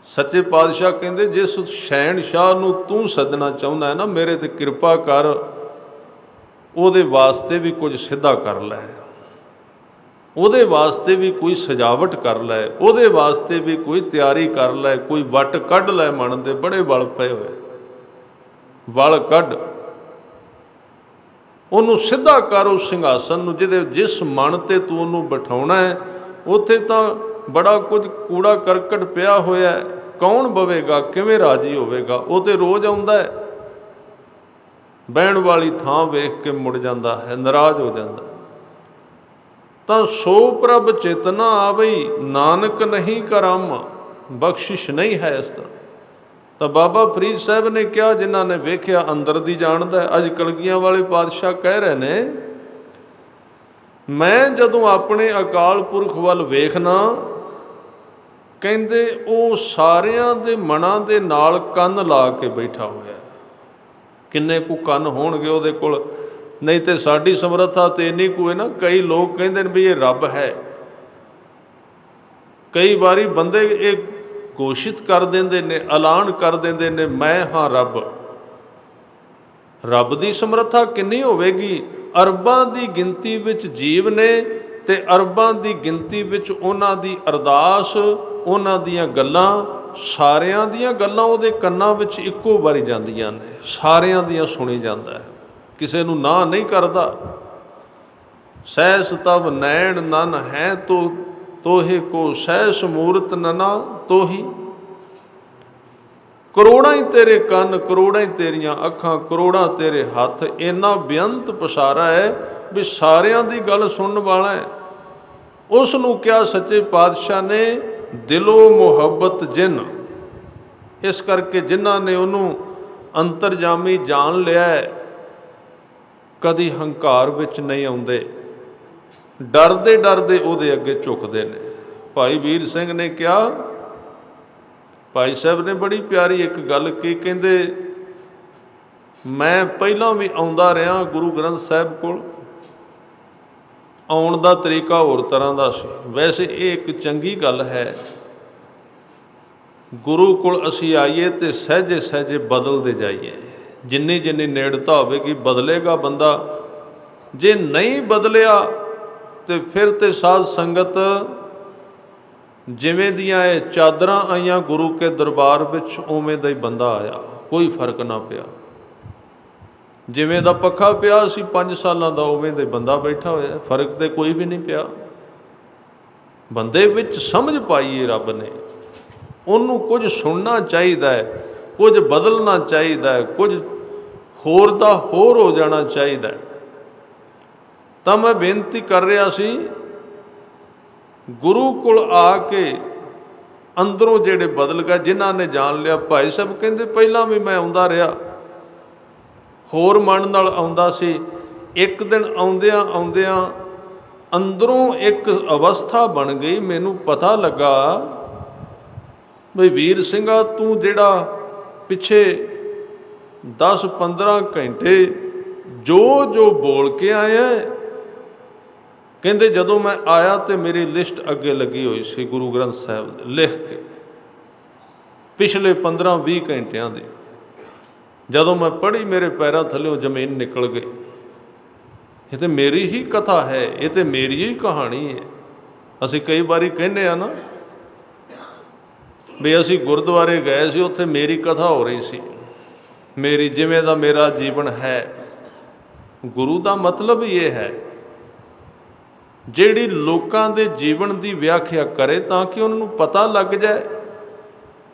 ਸੱਚੇ ਪਾਤਸ਼ਾਹ ਕਹਿੰਦੇ, ਜਿਸ ਸ਼ਹਿਨਸ਼ਾਹ ਨੂੰ ਤੂੰ ਸੱਦਣਾ ਚਾਹੁੰਦਾ ਹੈ ਨਾ, ਮੇਰੇ 'ਤੇ ਕਿਰਪਾ ਕਰ, ਉਹਦੇ ਵਾਸਤੇ ਵੀ ਕੁਝ ਸਿੱਧਾ ਕਰ ਲੈ, ਉਹਦੇ ਵਾਸਤੇ ਵੀ ਕੋਈ ਸਜਾਵਟ ਕਰ ਲੈ, ਉਹਦੇ ਵਾਸਤੇ ਵੀ ਕੋਈ ਤਿਆਰੀ ਕਰ ਲੈ, ਕੋਈ ਵੱਟ ਕੱਢ ਲੈ। ਮਨ ਦੇ ਬੜੇ ਵਲ ਪਏ ਹੋਏ, ਵਲ ਕੱਢ, ਉਹਨੂੰ ਸਿੱਧਾ ਕਰ ਉਸ ਸਿੰਘਾਸਨ ਨੂੰ ਜਿਹਦੇ ਜਿਸ ਮਨ 'ਤੇ ਤੂੰ ਉਹਨੂੰ ਬਿਠਾਉਣਾ ਹੈ। ਉੱਥੇ ਤਾਂ ਬੜਾ ਕੁਝ ਕੂੜਾ ਕਰਕਟ ਪਿਆ ਹੋਇਆ, ਕੌਣ ਬਵੇਗਾ, ਕਿਵੇਂ ਰਾਜੀ ਹੋਵੇਗਾ? ਉਹ ਤਾਂ ਰੋਜ਼ ਆਉਂਦਾ ਹੈ, ਬਹਿਣ ਵਾਲੀ ਥਾਂ ਵੇਖ ਕੇ ਮੁੜ ਜਾਂਦਾ ਹੈ, ਨਾਰਾਜ਼ ਹੋ ਜਾਂਦਾ। ਤਾਂ ਸੋ ਪ੍ਰਭ ਚੇਤਨਾ ਆਵਈ, ਨਾਨਕ ਨਹੀਂ ਕਰਮ, ਬਖਸ਼ਿਸ਼ ਨਹੀਂ ਹੈ ਇਸ ਤਰ੍ਹਾਂ। ਤਾਂ ਬਾਬਾ ਫਰੀਦ ਸਾਹਿਬ ਨੇ ਕਿਹਾ, ਜਿਨ੍ਹਾਂ ਨੇ ਵੇਖਿਆ ਅੰਦਰ ਦੀ ਜਾਣਦਾ। ਅੱਜ ਕਲਗੀਆਂ ਵਾਲੇ ਪਾਤਸ਼ਾਹ ਕਹਿ ਰਹੇ ਨੇ, ਮੈਂ ਜਦੋਂ ਆਪਣੇ ਅਕਾਲ ਪੁਰਖ ਵੱਲ ਵੇਖਣਾ, ਕਹਿੰਦੇ ਉਹ ਸਾਰਿਆਂ ਦੇ ਮਨਾਂ ਦੇ ਨਾਲ ਕੰਨ ਲਾ ਕੇ ਬੈਠਾ ਹੋਇਆ। ਕਿੰਨੇ ਕੁ ਕੰਨ ਹੋਣਗੇ ਉਹਦੇ ਕੋਲ? ਨਹੀਂ ਤੇ ਸਾਡੀ ਸਮਰੱਥਾ ਤੇ ਇੰਨੀ ਕੁ ਹੈ ਨਾ। ਕਈ ਲੋਕ ਕਹਿੰਦੇ ਨੇ ਵੀ ਇਹ ਰੱਬ ਹੈ। ਕਈ ਵਾਰੀ ਬੰਦੇ ਇਹ ਘੋਸ਼ਿਤ ਕਰ ਦਿੰਦੇ ਨੇ, ਐਲਾਨ ਕਰ ਦਿੰਦੇ ਨੇ, ਮੈਂ ਹਾਂ ਰੱਬ। ਰੱਬ ਦੀ ਸਮਰੱਥਾ ਕਿੰਨੀ ਹੋਵੇਗੀ? ਅਰਬਾਂ ਦੀ ਗਿਣਤੀ ਵਿੱਚ ਜੀਵ ਨੇ, ਤੇ ਅਰਬਾਂ ਦੀ ਗਿਣਤੀ ਵਿੱਚ ਉਹਨਾਂ ਦੀ ਅਰਦਾਸ, ਉਹਨਾਂ ਦੀਆਂ ਗੱਲਾਂ, ਸਾਰਿਆਂ ਦੀਆਂ ਗੱਲਾਂ ਉਹਦੇ ਕੰਨਾਂ ਵਿੱਚ ਇੱਕੋ ਵਾਰੀ ਜਾਂਦੀਆਂ ਨੇ, ਸਾਰਿਆਂ ਦੀਆਂ ਸੁਣੀ ਜਾਂਦਾ ਹੈ, ਕਿਸੇ ਨੂੰ ਨਾ ਨਹੀਂ ਕਰਦਾ। ਸਹਿਸ ਤਬ ਨੈਣ ਨਨ ਹੈ ਤੋਹੇ ਕੋ, ਸਹਿਸ ਮੂਰਤ ਨਨਾ ਤੋਹੀ। ਕਰੋੜਾਂ ਹੀ ਤੇਰੇ ਕੰਨ, ਕਰੋੜਾਂ ਹੀ ਤੇਰੀਆਂ ਅੱਖਾਂ, ਕਰੋੜਾਂ ਤੇਰੇ ਹੱਥ, ਇੰਨਾ ਬੇਅੰਤ ਪਸਾਰਾ ਹੈ ਵੀ ਸਾਰਿਆਂ ਦੀ ਗੱਲ ਸੁਣਨ ਵਾਲਾ ਹੈ। ਉਸ ਨੂੰ ਕਿਹਾ ਸੱਚੇ ਪਾਤਸ਼ਾਹ ਨੇ, ਦਿਲੋਂ ਮੁਹੱਬਤ ਜਿਨ। ਇਸ ਕਰਕੇ ਜਿਨ੍ਹਾਂ ਨੇ ਉਹਨੂੰ ਅੰਤਰਜਾਮੀ ਜਾਣ ਲਿਆ, ਕਦੀ ਹੰਕਾਰ ਵਿੱਚ ਨਹੀਂ ਆਉਂਦੇ, ਡਰਦੇ ਡਰਦੇ ਉਹਦੇ ਅੱਗੇ ਝੁਕਦੇ ਨੇ। ਭਾਈ ਵੀਰ ਸਿੰਘ ਨੇ ਕਿਹਾ, ਭਾਈ ਸਾਹਿਬ ਨੇ ਬੜੀ ਪਿਆਰੀ ਇੱਕ ਗੱਲ ਕੀ, ਕਹਿੰਦੇ ਮੈਂ ਪਹਿਲਾਂ ਵੀ ਆਉਂਦਾ ਰਿਹਾ ਗੁਰੂ ਗ੍ਰੰਥ ਸਾਹਿਬ ਕੋਲ। ਆਉਣ ਦਾ ਤਰੀਕਾ ਹੋਰ ਤਰ੍ਹਾਂ ਦਾ ਸੀ। ਵੈਸੇ ਇਹ ਇੱਕ ਚੰਗੀ ਗੱਲ ਹੈ, ਗੁਰੂ ਕੋਲ ਅਸੀਂ ਆਈਏ ਤੇ ਸਹਿਜੇ ਸਹਿਜੇ ਬਦਲਦੇ ਜਾਈਏ। ਜਿੰਨੀ ਜਿੰਨੀ ਨੇੜਤਾ ਹੋਵੇਗੀ ਬਦਲੇਗਾ ਬੰਦਾ। ਜੇ ਨਹੀਂ ਬਦਲਿਆ ਤੇ ਫਿਰ ਤੇ ਸਾਧ ਸੰਗਤ ਜਿਵੇਂ ਦੀਆਂ ਇਹ ਚਾਦਰਾਂ ਆਈਆਂ ਗੁਰੂ ਕੇ ਦਰਬਾਰ ਵਿੱਚ, ਉਵੇਂ ਦਾ ਹੀ ਬੰਦਾ ਆਇਆ, ਕੋਈ ਫਰਕ ਨਾ ਪਿਆ। ਜਿਵੇਂ ਦਾ ਪੱਖਾ ਪਿਆ ਸੀ 5 ਸਾਲਾਂ ਦਾ, ਉਵੇਂ ਦਾ ਬੰਦਾ ਬੈਠਾ ਹੋਇਆ, ਫਰਕ ਤੇ ਕੋਈ ਵੀ ਨਹੀਂ ਪਿਆ। ਬੰਦੇ ਵਿੱਚ ਸਮਝ ਪਾਈਏ ਰੱਬ ਨੇ, ਉਹਨੂੰ ਕੁਝ ਸੁਣਨਾ ਚਾਹੀਦਾ ਹੈ, ਕੁਝ ਬਦਲਣਾ ਚਾਹੀਦਾ ਹੈ, ਕੁਝ ਹੋਰ ਦਾ ਹੋਰ ਹੋ ਜਾਣਾ ਚਾਹੀਦਾ। ਤਾਂ ਮੈਂ ਬੇਨਤੀ ਕਰ ਰਿਹਾ ਸੀ, ਗੁਰੂ ਕੋਲ ਆ ਕੇ ਅੰਦਰੋਂ ਜਿਹੜੇ ਬਦਲ ਗਏ, ਜਿਨ੍ਹਾਂ ਨੇ ਜਾਣ ਲਿਆ। ਭਾਈ ਸਾਹਿਬ ਕਹਿੰਦੇ ਪਹਿਲਾਂ ਵੀ ਮੈਂ ਆਉਂਦਾ ਰਿਹਾ, ਹੋਰ ਮਨ ਨਾਲ ਆਉਂਦਾ ਸੀ। ਇੱਕ ਦਿਨ ਆਉਂਦਿਆਂ ਆਉਂਦਿਆਂ ਅੰਦਰੋਂ ਇੱਕ ਅਵਸਥਾ ਬਣ ਗਈ, ਮੈਨੂੰ ਪਤਾ ਲੱਗਾ ਬਈ ਵੀਰ ਸਿੰਘਾ, ਤੂੰ ਜਿਹੜਾ ਪਿੱਛੇ 10-15 ਘੰਟੇ ਜੋ ਜੋ ਬੋਲ ਕੇ ਆਇਆ, ਕਹਿੰਦੇ ਜਦੋਂ ਮੈਂ ਆਇਆ ਤੇ ਮੇਰੀ ਲਿਸਟ ਅੱਗੇ ਲੱਗੀ ਹੋਈ ਸੀ ਗੁਰੂ ਗ੍ਰੰਥ ਸਾਹਿਬ ਦੇ ਲਿਖ ਕੇ, ਪਿਛਲੇ 15-20 ਘੰਟਿਆਂ ਦੀ। ਜਦੋਂ ਮੈਂ ਪੜ੍ਹੀ ਮੇਰੇ ਪੈਰਾਂ ਥੱਲੇੋਂ ਜ਼ਮੀਨ ਨਿਕਲ ਗਈ। ਇਹ ਤੇ ਮੇਰੀ ਹੀ ਕਥਾ ਹੈ, ਇਹ ਤੇ ਮੇਰੀ ਹੀ ਕਹਾਣੀ ਹੈ। ਅਸੀਂ ਕਈ ਵਾਰੀ ਕਹਿੰਦੇ ਆ ਨਾ ਵੀ ਅਸੀਂ ਗੁਰਦੁਆਰੇ ਗਏ ਸੀ, ਉੱਥੇ ਮੇਰੀ ਕਥਾ ਹੋ ਰਹੀ ਸੀ, ਮੇਰੀ ਜਿਵੇਂ ਦਾ ਮੇਰਾ ਜੀਵਨ ਹੈ। ਗੁਰੂ ਦਾ ਮਤਲਬ ਹੀ ਇਹ ਹੈ ਜਿਹੜੀ ਲੋਕਾਂ ਦੇ ਜੀਵਨ ਦੀ ਵਿਆਖਿਆ ਕਰੇ ਤਾਂ ਕਿ ਉਹਨਾਂ ਨੂੰ ਪਤਾ ਲੱਗ ਜਾਏ।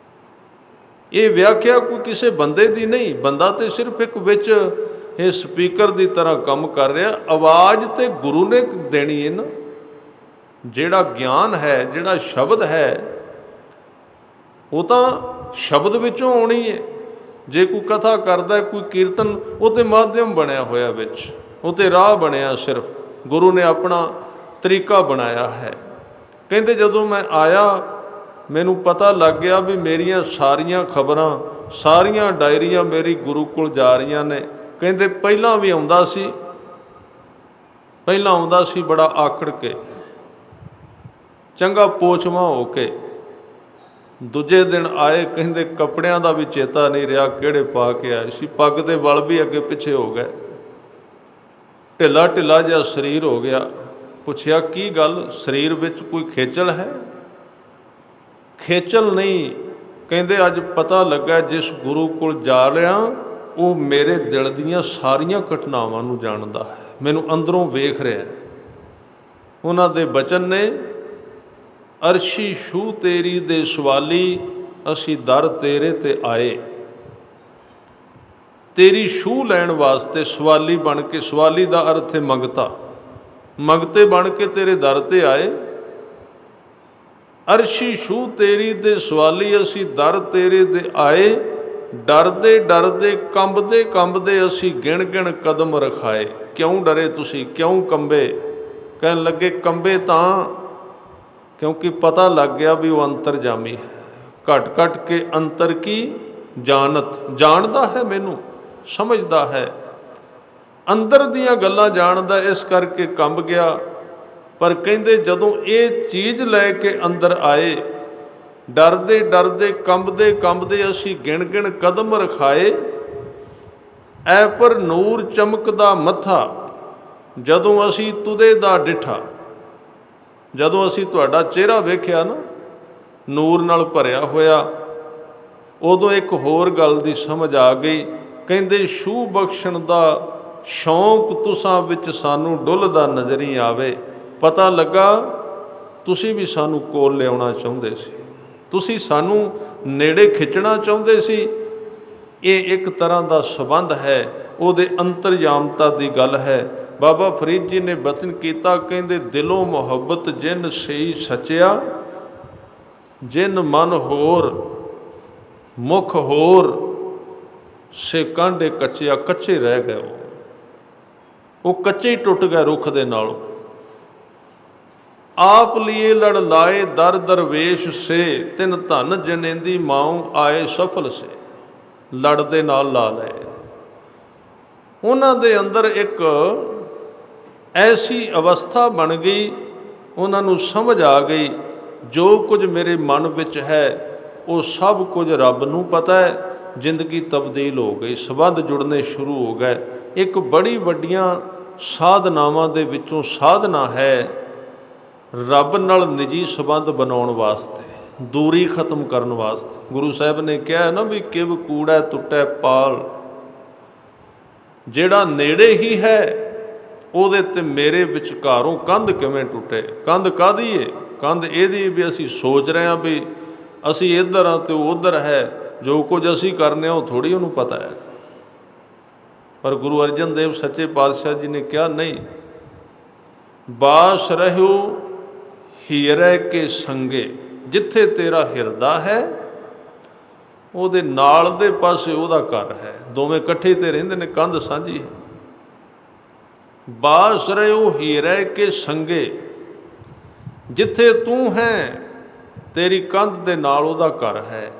ਇਹ ਵਿਆਖਿਆ ਕੋਈ ਕਿਸੇ ਬੰਦੇ ਦੀ ਨਹੀਂ, ਬੰਦਾ ਤੇ ਸਿਰਫ ਇੱਕ ਵਿੱਚ ਇਹ ਸਪੀਕਰ ਦੀ ਤਰ੍ਹਾਂ ਕੰਮ ਕਰ ਰਿਹਾ। ਆਵਾਜ਼ ਤੇ ਗੁਰੂ ਨੇ ਦੇਣੀ ਹੈ ਨਾ। ਜਿਹੜਾ ਗਿਆਨ ਹੈ, ਜਿਹੜਾ ਸ਼ਬਦ ਹੈ, ਉਹ ਤਾਂ ਸ਼ਬਦ ਵਿੱਚੋਂ ਆਉਣੀ ਹੈ। ਜੇ ਕੋਈ ਕਥਾ ਕਰਦਾ, ਕੋਈ ਕੀਰਤਨ, ਉਹ ਤੇ ਮਾਧਿਅਮ ਬਣਿਆ ਹੋਇਆ ਵਿੱਚ, ਉਹ ਤੇ ਰਾਹ ਬਣਿਆ, ਸਿਰਫ ਗੁਰੂ ਨੇ ਆਪਣਾ ਤਰੀਕਾ ਬਣਾਇਆ ਹੈ। ਕਹਿੰਦੇ ਜਦੋਂ ਮੈਂ ਆਇਆ ਮੈਨੂੰ ਪਤਾ ਲੱਗ ਗਿਆ ਵੀ ਮੇਰੀਆਂ ਸਾਰੀਆਂ ਖਬਰਾਂ, ਸਾਰੀਆਂ ਡਾਇਰੀਆਂ ਮੇਰੀ ਗੁਰੂ ਕੋਲ ਜਾ ਰਹੀਆਂ ਨੇ। ਕਹਿੰਦੇ ਪਹਿਲਾਂ ਵੀ ਆਉਂਦਾ ਸੀ, ਪਹਿਲਾਂ ਆਉਂਦਾ ਸੀ ਬੜਾ ਆਕੜ ਕੇ, ਚੰਗਾ ਪੋਚਵਾਂ ਹੋ ਕੇ। ਦੂਜੇ ਦਿਨ ਆਏ, ਕਹਿੰਦੇ ਕੱਪੜਿਆਂ ਦਾ ਵੀ ਚੇਤਾ ਨਹੀਂ ਰਿਹਾ ਕਿਹੜੇ ਪਾ ਕੇ ਆਏ ਸੀ, ਪੱਗ ਦੇ ਵਲ ਵੀ ਅੱਗੇ ਪਿੱਛੇ ਹੋ ਗਏ, ਢਿੱਲਾ ਢਿੱਲਾ ਜਿਹਾ ਸਰੀਰ ਹੋ ਗਿਆ। ਪੁੱਛਿਆ ਕੀ ਗੱਲ, ਸਰੀਰ ਵਿੱਚ ਕੋਈ ਖੇਚਲ ਹੈ? ਖੇਚਲ ਨਹੀਂ, ਕਹਿੰਦੇ ਅੱਜ ਪਤਾ ਲੱਗਾ ਜਿਸ ਗੁਰੂ ਕੋਲ ਜਾ ਰਿਹਾ ਉਹ ਮੇਰੇ ਦਿਲ ਦੀਆਂ ਸਾਰੀਆਂ ਘਟਨਾਵਾਂ ਨੂੰ ਜਾਣਦਾ ਹੈ, ਮੈਨੂੰ ਅੰਦਰੋਂ ਵੇਖ ਰਿਹਾ। ਉਹਨਾਂ ਦੇ ਬਚਨ ਨੇ, ਅਰਸ਼ੀ ਛੂਹ ਤੇਰੀ ਦੇ ਸਵਾਲੀ, ਅਸੀਂ ਦਰ ਤੇਰੇ ਤੇ ਆਏ। ਤੇਰੀ ਛੂਹ ਲੈਣ ਵਾਸਤੇ ਸਵਾਲੀ ਬਣ ਕੇ, ਸਵਾਲੀ ਦਾ ਅਰਥ ਹੈ ਮੰਗਤਾ, ਮੰਗਤੇ ਬਣ ਕੇ ਤੇਰੇ ਦਰ ਤੇ ਆਏ। ਅਰਸ਼ੀ ਛੂਹ ਤੇਰੀ ਦੇ ਸਵਾਲੀ, ਅਸੀਂ ਦਰ ਤੇਰੇ ਦੇ ਆਏ। ਡਰਦੇ ਡਰਦੇ ਕੰਬਦੇ ਕੰਬਦੇ ਅਸੀਂ ਗਿਣ ਗਿਣ ਕਦਮ ਰਖਾਏ। ਕਿਉਂ ਡਰੇ ਤੁਸੀਂ, ਕਿਉਂ ਕੰਬੇ? ਕਹਿਣ ਲੱਗੇ ਕੰਬੇ ਤਾਂ ਕਿਉਂਕਿ ਪਤਾ ਲੱਗ ਗਿਆ ਵੀ ਉਹ ਅੰਤਰਜਾਮੀ ਹੈ, ਘਟ ਘਟ ਕੇ ਅੰਤਰ ਕੀ ਜਾਣਤ, ਜਾਣਦਾ ਹੈ, ਮੈਨੂੰ ਸਮਝਦਾ ਹੈ, ਅੰਦਰ ਦੀਆਂ ਗੱਲਾਂ ਜਾਣਦਾ, ਇਸ ਕਰਕੇ ਕੰਬ ਗਿਆ। ਪਰ ਕਹਿੰਦੇ ਜਦੋਂ ਇਹ ਚੀਜ਼ ਲੈ ਕੇ ਅੰਦਰ ਆਏ, ਡਰਦੇ ਡਰਦੇ ਕੰਬਦੇ ਕੰਬਦੇ ਅਸੀਂ ਗਿਣ ਗਿਣ ਕਦਮ ਰਖਾਏ। ਐ ਪਰ ਨੂਰ ਚਮਕਦਾ ਮੱਥਾ, ਜਦੋਂ ਅਸੀਂ ਤੁਦੇ ਦਾ ਡਿਠਾ, ਜਦੋਂ ਅਸੀਂ ਤੁਹਾਡਾ ਚਿਹਰਾ ਵੇਖਿਆ ਨਾ ਨੂਰ ਨਾਲ ਭਰਿਆ ਹੋਇਆ, ਉਦੋਂ ਇੱਕ ਹੋਰ ਗੱਲ ਦੀ ਸਮਝ ਆ ਗਈ। ਕਹਿੰਦੇ ਛੂਹ ਬਖਸ਼ਣ ਦਾ ਸ਼ੌਂਕ ਤੁਸਾਂ ਵਿੱਚ ਸਾਨੂੰ ਡੁੱਲਦਾ ਨਜ਼ਰੀ ਆਵੇ। ਪਤਾ ਲੱਗਾ ਤੁਸੀਂ ਵੀ ਸਾਨੂੰ ਕੋਲ ਲਿਆਉਣਾ ਚਾਹੁੰਦੇ ਸੀ, ਤੁਸੀਂ ਸਾਨੂੰ ਨੇੜੇ ਖਿੱਚਣਾ ਚਾਹੁੰਦੇ ਸੀ। ਇਹ ਇੱਕ ਤਰ੍ਹਾਂ ਦਾ ਸੰਬੰਧ ਹੈ, ਉਹਦੇ ਅੰਤਰਯਾਮਤਾ ਦੀ ਗੱਲ ਹੈ। ਬਾਬਾ ਫਰੀਦ ਜੀ ਨੇ ਬਚਨ ਕੀਤਾ, ਕਹਿੰਦੇ ਦਿਲੋਂ ਮੁਹੱਬਤ ਜਿਨ ਸਈ ਸੱਚਿਆ, ਜਿਨ ਮਨ ਹੋਰ ਮੁਖ ਹੋਰ, ਸੇ ਕਾਂਢੇ ਕੱਚਿਆ। ਕੱਚੇ ਰਹਿ ਗਏ, ਉਹ ਕੱਚੇ ਹੀ ਟੁੱਟ ਗਏ ਰੁੱਖ ਦੇ ਨਾਲੋਂ। ਆਪ ਲੀਏ ਲੜ ਲਾਏ ਦਰ ਦਰਵੇਸ਼ ਸੇ, ਤਿਨ ਧਨ ਜਨੇਂਦੀ ਮਾਉ ਆਏ ਸਫਲ ਸੇ। ਲੜ ਦੇ ਨਾਲ ਲਾ ਲਏ। ਉਹਨਾਂ ਦੇ ਅੰਦਰ ਇੱਕ ਐਸੀ ਅਵਸਥਾ ਬਣ ਗਈ, ਉਹਨਾਂ ਨੂੰ ਸਮਝ ਆ ਗਈ ਜੋ ਕੁਝ ਮੇਰੇ ਮਨ ਵਿੱਚ ਹੈ ਉਹ ਸਭ ਕੁਝ ਰੱਬ ਨੂੰ ਪਤਾ ਹੈ। ਜ਼ਿੰਦਗੀ ਤਬਦੀਲ ਹੋ ਗਈ, ਸੰਬੰਧ ਜੁੜਨੇ ਸ਼ੁਰੂ ਹੋ ਗਏ। ਇੱਕ ਬੜੀ ਵੱਡੀਆਂ ਸਾਧਨਾਵਾਂ ਦੇ ਵਿੱਚੋਂ ਸਾਧਨਾ ਹੈ ਰੱਬ ਨਾਲ ਨਿੱਜੀ ਸੰਬੰਧ ਬਣਾਉਣ ਵਾਸਤੇ, ਦੂਰੀ ਖਤਮ ਕਰਨ ਵਾਸਤੇ। ਗੁਰੂ ਸਾਹਿਬ ਨੇ ਕਿਹਾ ਨਾ ਵੀ ਕਿਵ ਕੂੜੈ ਟੁੱਟੈ ਪਾਲ, ਜਿਹੜਾ ਨੇੜੇ ਹੀ ਹੈ ਉਹਦੇ ਤੇ ਮੇਰੇ ਵਿਚਕਾਰੋਂ ਕੰਧ ਕਿਵੇਂ ਟੁੱਟੇ। ਕੰਧ ਕਾਹਦੀ ਏ? ਕੰਧ ਇਹਦੀ ਵੀ ਅਸੀਂ ਸੋਚ ਰਹੇ ਹਾਂ ਵੀ ਅਸੀਂ ਇੱਧਰ ਹਾਂ ਤੇ ਉਹ ਉੱਧਰ ਹੈ, ਜੋ ਕੁਝ ਅਸੀਂ ਕਰਨੇ ਉਹ ਥੋੜ੍ਹੀ ਉਹਨੂੰ ਪਤਾ ਹੈ। ਪਰ ਗੁਰੂ ਅਰਜਨ ਦੇਵ ਸੱਚੇ ਪਾਤਸ਼ਾਹ ਜੀ ਨੇ ਕਿਹਾ ਨਹੀਂ, ਬਾਸ ਰਹਿਓ ਹੀਰੇ ਕੇ ਸੰਗੇ, ਜਿੱਥੇ ਤੇਰਾ ਹਿਰਦਾ ਹੈ ਉਹਦੇ ਨਾਲ ਦੇ ਪਾਸੇ ਉਹਦਾ ਘਰ ਹੈ, ਦੋਵੇਂ ਇਕੱਠੇ ਤੇ ਰਹਿੰਦੇ ਨੇ, ਕੰਧ ਸਾਂਝੀ ਹੈ। ਬਾਸ ਰਹਿਓ ਹੀਰੇ ਕੇ ਸੰਗੇ, ਜਿੱਥੇ ਤੂੰ ਹੈ ਤੇਰੀ ਕੰਧ ਦੇ ਨਾਲ ਉਹਦਾ ਘਰ ਹੈ।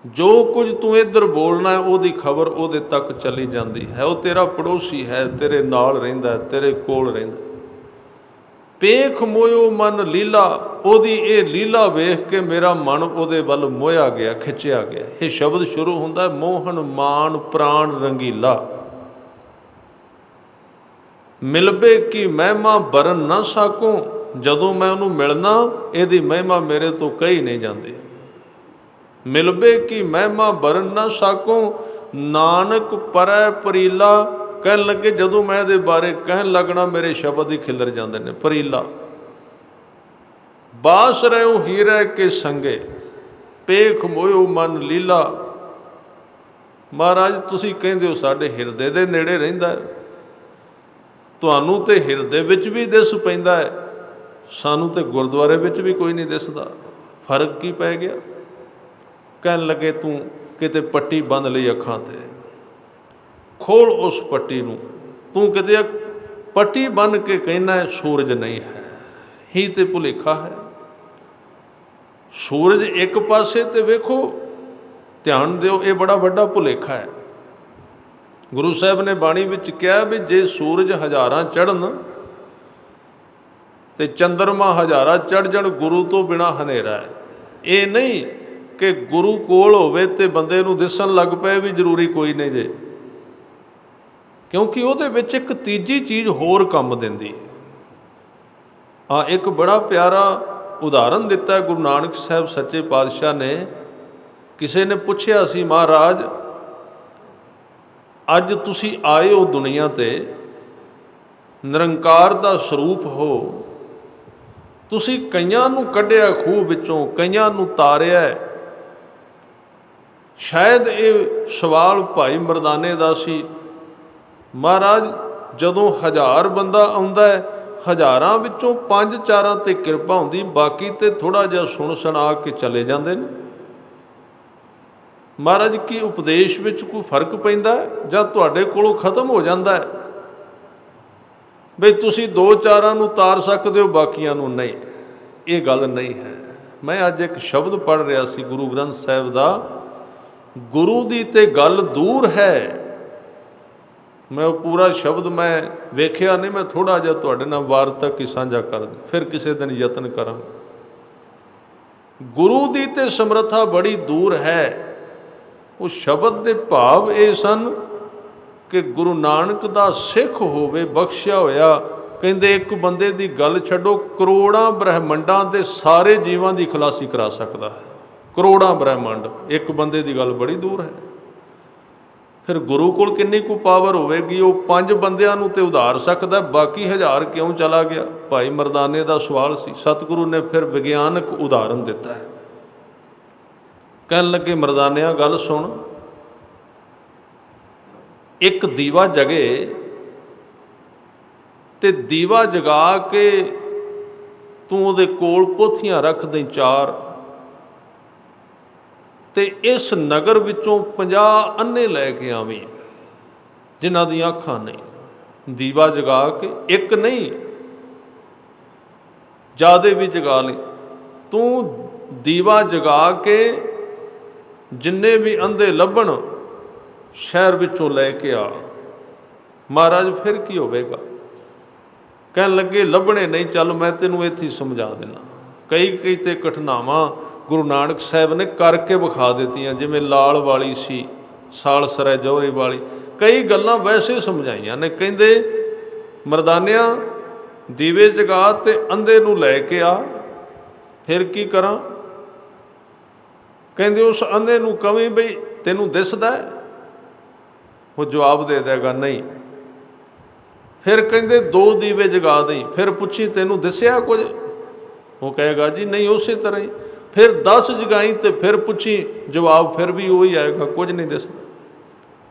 ਜੋ ਕੁਝ ਤੂੰ ਇੱਧਰ ਬੋਲਣਾ ਹੈ ਉਹਦੀ ਖਬਰ ਉਹਦੇ ਤੱਕ ਚਲੀ ਜਾਂਦੀ ਹੈ। ਉਹ ਤੇਰਾ ਪੜੋਸੀ ਹੈ, ਤੇਰੇ ਨਾਲ ਰਹਿੰਦਾ, ਤੇਰੇ ਕੋਲ ਰਹਿੰਦਾ। ਪੇਖ ਮੋਇਓ ਮਨ ਲੀਲਾ, ਉਹਦੀ ਇਹ ਲੀਲਾ ਵੇਖ ਕੇ ਮੇਰਾ ਮਨ ਉਹਦੇ ਵੱਲ ਮੋਹਿਆ ਗਿਆ, ਖਿੱਚਿਆ ਗਿਆ। ਇਹ ਸ਼ਬਦ ਸ਼ੁਰੂ ਹੁੰਦਾ ਮੋਹਨ ਮਾਨ ਪ੍ਰਾਣ ਰੰਗੀਲਾ, ਮਿਲਬੇ ਕੀ ਮਹਿਮਾ ਬਰਨ ਨਾ ਸਾਕੋ। ਜਦੋਂ ਮੈਂ ਉਹਨੂੰ ਮਿਲਣਾ ਇਹਦੀ ਮਹਿਮਾ ਮੇਰੇ ਤੋਂ ਕਹੀ ਨਹੀਂ ਜਾਂਦੀ। ਮਿਲਬੇ ਕੀ ਮਹਿਮਾ ਬਰਨ ਨਾ ਸਾਕੋ, ਨਾਨਕ ਪਰੈ ਪਰੀਲਾ। ਕਹਿਣ ਲੱਗੇ ਜਦੋਂ ਮੈਂ ਇਹਦੇ ਬਾਰੇ ਕਹਿਣ ਲੱਗਣਾ ਮੇਰੇ ਸ਼ਬਦ ਹੀ ਖਿਲਰ ਜਾਂਦੇ ਨੇ। ਪਰੀਲਾ ਬਾਸ ਰਹਿਓ ਹੀਰੇ ਕੇ ਸੰਗੇ, ਪੇਖ ਮੋਇਓ ਮਨ ਲੀਲਾ। ਮਹਾਰਾਜ ਤੁਸੀਂ ਕਹਿੰਦੇ ਹੋ ਸਾਡੇ ਹਿਰਦੇ ਦੇ ਨੇੜੇ ਰਹਿੰਦਾ ਹੈ, ਤੁਹਾਨੂੰ ਤੇ ਹਿਰਦੇ ਵਿੱਚ ਵੀ ਦਿਸ ਪੈਂਦਾ ਹੈ, ਸਾਨੂੰ ਤੇ ਗੁਰਦੁਆਰੇ ਵਿੱਚ ਵੀ ਕੋਈ ਨਹੀਂ ਦਿਸਦਾ, ਫਰਕ ਕੀ ਪੈ ਗਿਆ? ਕਹਿਣ ਲੱਗੇ ਤੂੰ ਕਿਤੇ ਪੱਟੀ ਬੰਨ੍ਹ ਲਈ ਅੱਖਾਂ 'ਤੇ, ਖੋਲ ਉਸ ਪੱਟੀ ਨੂੰ। ਤੂੰ ਕਿਤੇ ਪੱਟੀ ਬੰਨ੍ਹ ਕੇ ਕਹਿਣਾ ਸੂਰਜ ਨਹੀਂ ਹੈ, ਹੀ ਤੇ ਭੁਲੇਖਾ ਹੈ। ਸੂਰਜ ਇੱਕ ਪਾਸੇ ਤੇ ਵੇਖੋ, ਧਿਆਨ ਦਿਓ, ਇਹ ਬੜਾ ਵੱਡਾ ਭੁਲੇਖਾ ਹੈ। ਗੁਰੂ ਸਾਹਿਬ ਨੇ ਬਾਣੀ ਵਿੱਚ ਕਿਹਾ ਵੀ ਜੇ ਸੂਰਜ ਹਜ਼ਾਰਾਂ ਚੜ੍ਹਨ ਤੇ ਚੰਦਰਮਾ ਹਜ਼ਾਰਾਂ ਚੜ੍ਹ ਜਾਣ, ਗੁਰੂ ਤੋਂ ਬਿਨਾਂ ਹਨੇਰਾ ਹੈ। ਇਹ ਨਹੀਂ ਕਿ ਗੁਰੂ ਕੋਲ ਹੋਵੇ ਤੇ ਬੰਦੇ ਨੂੰ ਦਿਸਣ ਲੱਗ ਪਏ ਵੀ ਜ਼ਰੂਰੀ ਕੋਈ ਨਹੀਂ ਜੇ, ਕਿਉਂਕਿ ਉਹਦੇ ਵਿੱਚ ਇੱਕ ਤੀਜੀ ਚੀਜ਼ ਹੋਰ ਕੰਮ ਦਿੰਦੀ ਹੈ। ਇੱਕ ਬੜਾ ਪਿਆਰਾ ਉਦਾਹਰਨ ਦਿੱਤਾ ਗੁਰੂ ਨਾਨਕ ਸਾਹਿਬ ਸੱਚੇ ਪਾਤਸ਼ਾਹ ਨੇ। ਕਿਸੇ ਨੇ ਪੁੱਛਿਆ ਸੀ, ਮਹਾਰਾਜ ਅੱਜ ਤੁਸੀਂ ਆਏ ਹੋ ਦੁਨੀਆ ਤੇ, ਨਿਰੰਕਾਰ ਦਾ ਸਰੂਪ ਹੋ, ਤੁਸੀਂ ਕਈਆਂ ਨੂੰ ਕੱਢਿਆ ਖੂਹ ਵਿੱਚੋਂ, ਕਈਆਂ ਨੂੰ ਤਾਰਿਆ। ਸ਼ਾਇਦ ਇਹ ਸਵਾਲ ਭਾਈ ਮਰਦਾਨੇ ਦਾ ਸੀ। ਮਹਾਰਾਜ ਜਦੋਂ 1000 ਬੰਦਾ ਆਉਂਦਾ ਹੈ, ਹਜ਼ਾਰਾਂ ਵਿੱਚੋਂ 5-4 ਤੇ ਕਿਰਪਾ ਹੁੰਦੀ, ਬਾਕੀ ਤੇ ਥੋੜ੍ਹਾ ਜਿਹਾ ਸੁਣ ਸੁਣਾ ਕੇ ਚਲੇ ਜਾਂਦੇ ਨੇ। ਮਹਾਰਾਜ ਕੀ ਉਪਦੇਸ਼ ਵਿੱਚ ਕੋਈ ਫਰਕ ਪੈਂਦਾ ਜਾਂ ਤੁਹਾਡੇ ਕੋਲੋਂ ਖਤਮ ਹੋ ਜਾਂਦਾ ਹੈ ਬਈ ਤੁਸੀਂ 2-4 ਨੂੰ ਤਾਰ ਸਕਦੇ ਹੋ, ਬਾਕੀਆਂ ਨੂੰ ਨਹੀਂ? ਇਹ ਗੱਲ ਨਹੀਂ ਹੈ। ਮੈਂ ਅੱਜ ਇੱਕ ਸ਼ਬਦ ਪੜ੍ਹ ਰਿਹਾ ਸੀ ਗੁਰੂ ਗ੍ਰੰਥ ਸਾਹਿਬ ਦਾ, ਗੁਰੂ ਦੀ ਤੇ ਗੱਲ ਦੂਰ ਹੈ। ਮੈਂ ਉਹ ਪੂਰਾ ਸ਼ਬਦ ਮੈਂ ਵੇਖਿਆ ਨਹੀਂ, ਮੈਂ ਥੋੜ੍ਹਾ ਜਿਹਾ ਤੁਹਾਡੇ ਨਾਲ ਵਾਰਤਕ ਹੀ ਸਾਂਝਾ ਕਰ ਦਿਆਂ, ਫਿਰ ਕਿਸੇ ਦਿਨ ਯਤਨ ਕਰਾਂ। ਗੁਰੂ ਦੀ ਤੇ ਸਮਰੱਥਾ ਬੜੀ ਦੂਰ ਹੈ। ਉਹ ਸ਼ਬਦ ਦੇ ਭਾਵ ਇਹ ਸਨ ਕਿ ਗੁਰੂ ਨਾਨਕ ਦਾ ਸਿੱਖ ਹੋਵੇ, ਬਖਸ਼ਿਆ ਹੋਇਆ, ਕਹਿੰਦੇ ਇੱਕ ਬੰਦੇ ਦੀ ਗੱਲ ਛੱਡੋ, ਕਰੋੜਾਂ ਬ੍ਰਹਿਮੰਡਾਂ ਦੇ ਸਾਰੇ ਜੀਵਾਂ ਦੀ ਖਲਾਸੀ ਕਰਾ ਸਕਦਾ ਹੈ। ਕਰੋੜਾਂ ਬ੍ਰਹਿਮੰਡ, ਇੱਕ ਬੰਦੇ ਦੀ ਗੱਲ ਬੜੀ ਦੂਰ ਹੈ। ਫਿਰ ਗੁਰੂ ਕੋਲ ਕਿੰਨੀ ਕੁ ਪਾਵਰ ਹੋਵੇਗੀ? ਉਹ 5 ਬੰਦਿਆਂ ਨੂੰ ਤੇ ਉਧਾਰ ਸਕਦਾ, ਬਾਕੀ 1000 ਕਿਉਂ ਚਲਾ ਗਿਆ? ਭਾਈ ਮਰਦਾਨੇ ਦਾ ਸਵਾਲ ਸੀ। ਸਤਿਗੁਰੂ ਨੇ ਫਿਰ ਵਿਗਿਆਨਕ ਉਦਾਹਰਨ ਦਿੱਤਾ ਹੈ। ਕਹਿਣ ਲੱਗੇ ਮਰਦਾਨਿਆਂ ਗੱਲ ਸੁਣ, ਇੱਕ ਦੀਵਾ ਜਗੇ ਤੇ ਦੀਵਾ ਜਗਾ ਕੇ ਤੂੰ ਉਹਦੇ ਕੋਲ ਪੋਥੀਆਂ ਰੱਖ ਦੇਂ 4, ਤੇ ਇਸ ਨਗਰ ਵਿੱਚੋਂ 50 ਅੰਨੇ ਲੈ ਕੇ ਆਵੀਂ ਜਿਨ੍ਹਾਂ ਦੀਆਂ ਅੱਖਾਂ ਨਹੀਂ। ਦੀਵਾ ਜਗਾ ਕੇ, ਇੱਕ ਨਹੀਂ ਜ਼ਿਆਦੇ ਵੀ ਜਗਾ ਲਈ। ਤੂੰ ਦੀਵਾ ਜਗਾ ਕੇ ਜਿੰਨੇ ਵੀ ਅੰਧੇ ਲੱਭਣ ਸ਼ਹਿਰ ਵਿੱਚੋਂ ਲੈ ਕੇ ਆ। ਮਹਾਰਾਜ ਫਿਰ ਕੀ ਹੋਵੇਗਾ? ਕਹਿਣ ਲੱਗੇ ਲੱਭਣੇ ਨਹੀਂ, ਚੱਲ ਮੈਂ ਤੈਨੂੰ ਇੱਥੇ ਸਮਝਾ ਦਿੰਦਾ। ਕਈ ਤੇ ਘਟਨਾਵਾਂ ਗੁਰੂ ਨਾਨਕ ਸਾਹਿਬ ਨੇ ਕਰਕੇ ਵਿਖਾ ਦਿੱਤੀਆਂ, ਜਿਵੇਂ ਲਾਲ ਵਾਲੀ ਸੀ, ਸਾਲਸਰਾ ਜੌਹਰੀ ਵਾਲੀ, ਕਈ ਗੱਲਾਂ ਵੈਸੇ ਸਮਝਾਈਆਂ ਨੇ। ਕਹਿੰਦੇ ਮਰਦਾਨਿਆਂ ਦੀਵੇ ਜਗਾ ਤੇ ਅੰਧੇ ਨੂੰ ਲੈ ਕੇ ਆ, ਫਿਰ ਕੀ ਕਰਾਂ? ਕਹਿੰਦੇ ਉਸ ਅੰਧੇ ਨੂੰ ਕਵੀਂ ਬਈ ਤੈਨੂੰ ਦਿਸਦਾ ਹੈ? ਉਹ ਜਵਾਬ ਦੇ ਦੇਗਾ ਨਹੀਂ। ਫਿਰ ਕਹਿੰਦੇ 2 ਦੀਵੇ ਜਗਾ ਦੇਂ, ਫਿਰ ਪੁੱਛੀ ਤੈਨੂੰ ਦਿਸਿਆ ਕੁਝ? ਉਹ ਕਹੇਗਾ ਜੀ ਨਹੀਂ, ਉਸੇ ਤਰ੍ਹਾਂ ਹੀ। ਫਿਰ 10 ਜਗਾਈ ਤੇ ਫਿਰ ਪੁੱਛੀ, ਜਵਾਬ ਫਿਰ ਵੀ ਉਹੀ ਆਏਗਾ, ਕੁਝ ਨਹੀਂ ਦਿਸਦਾ।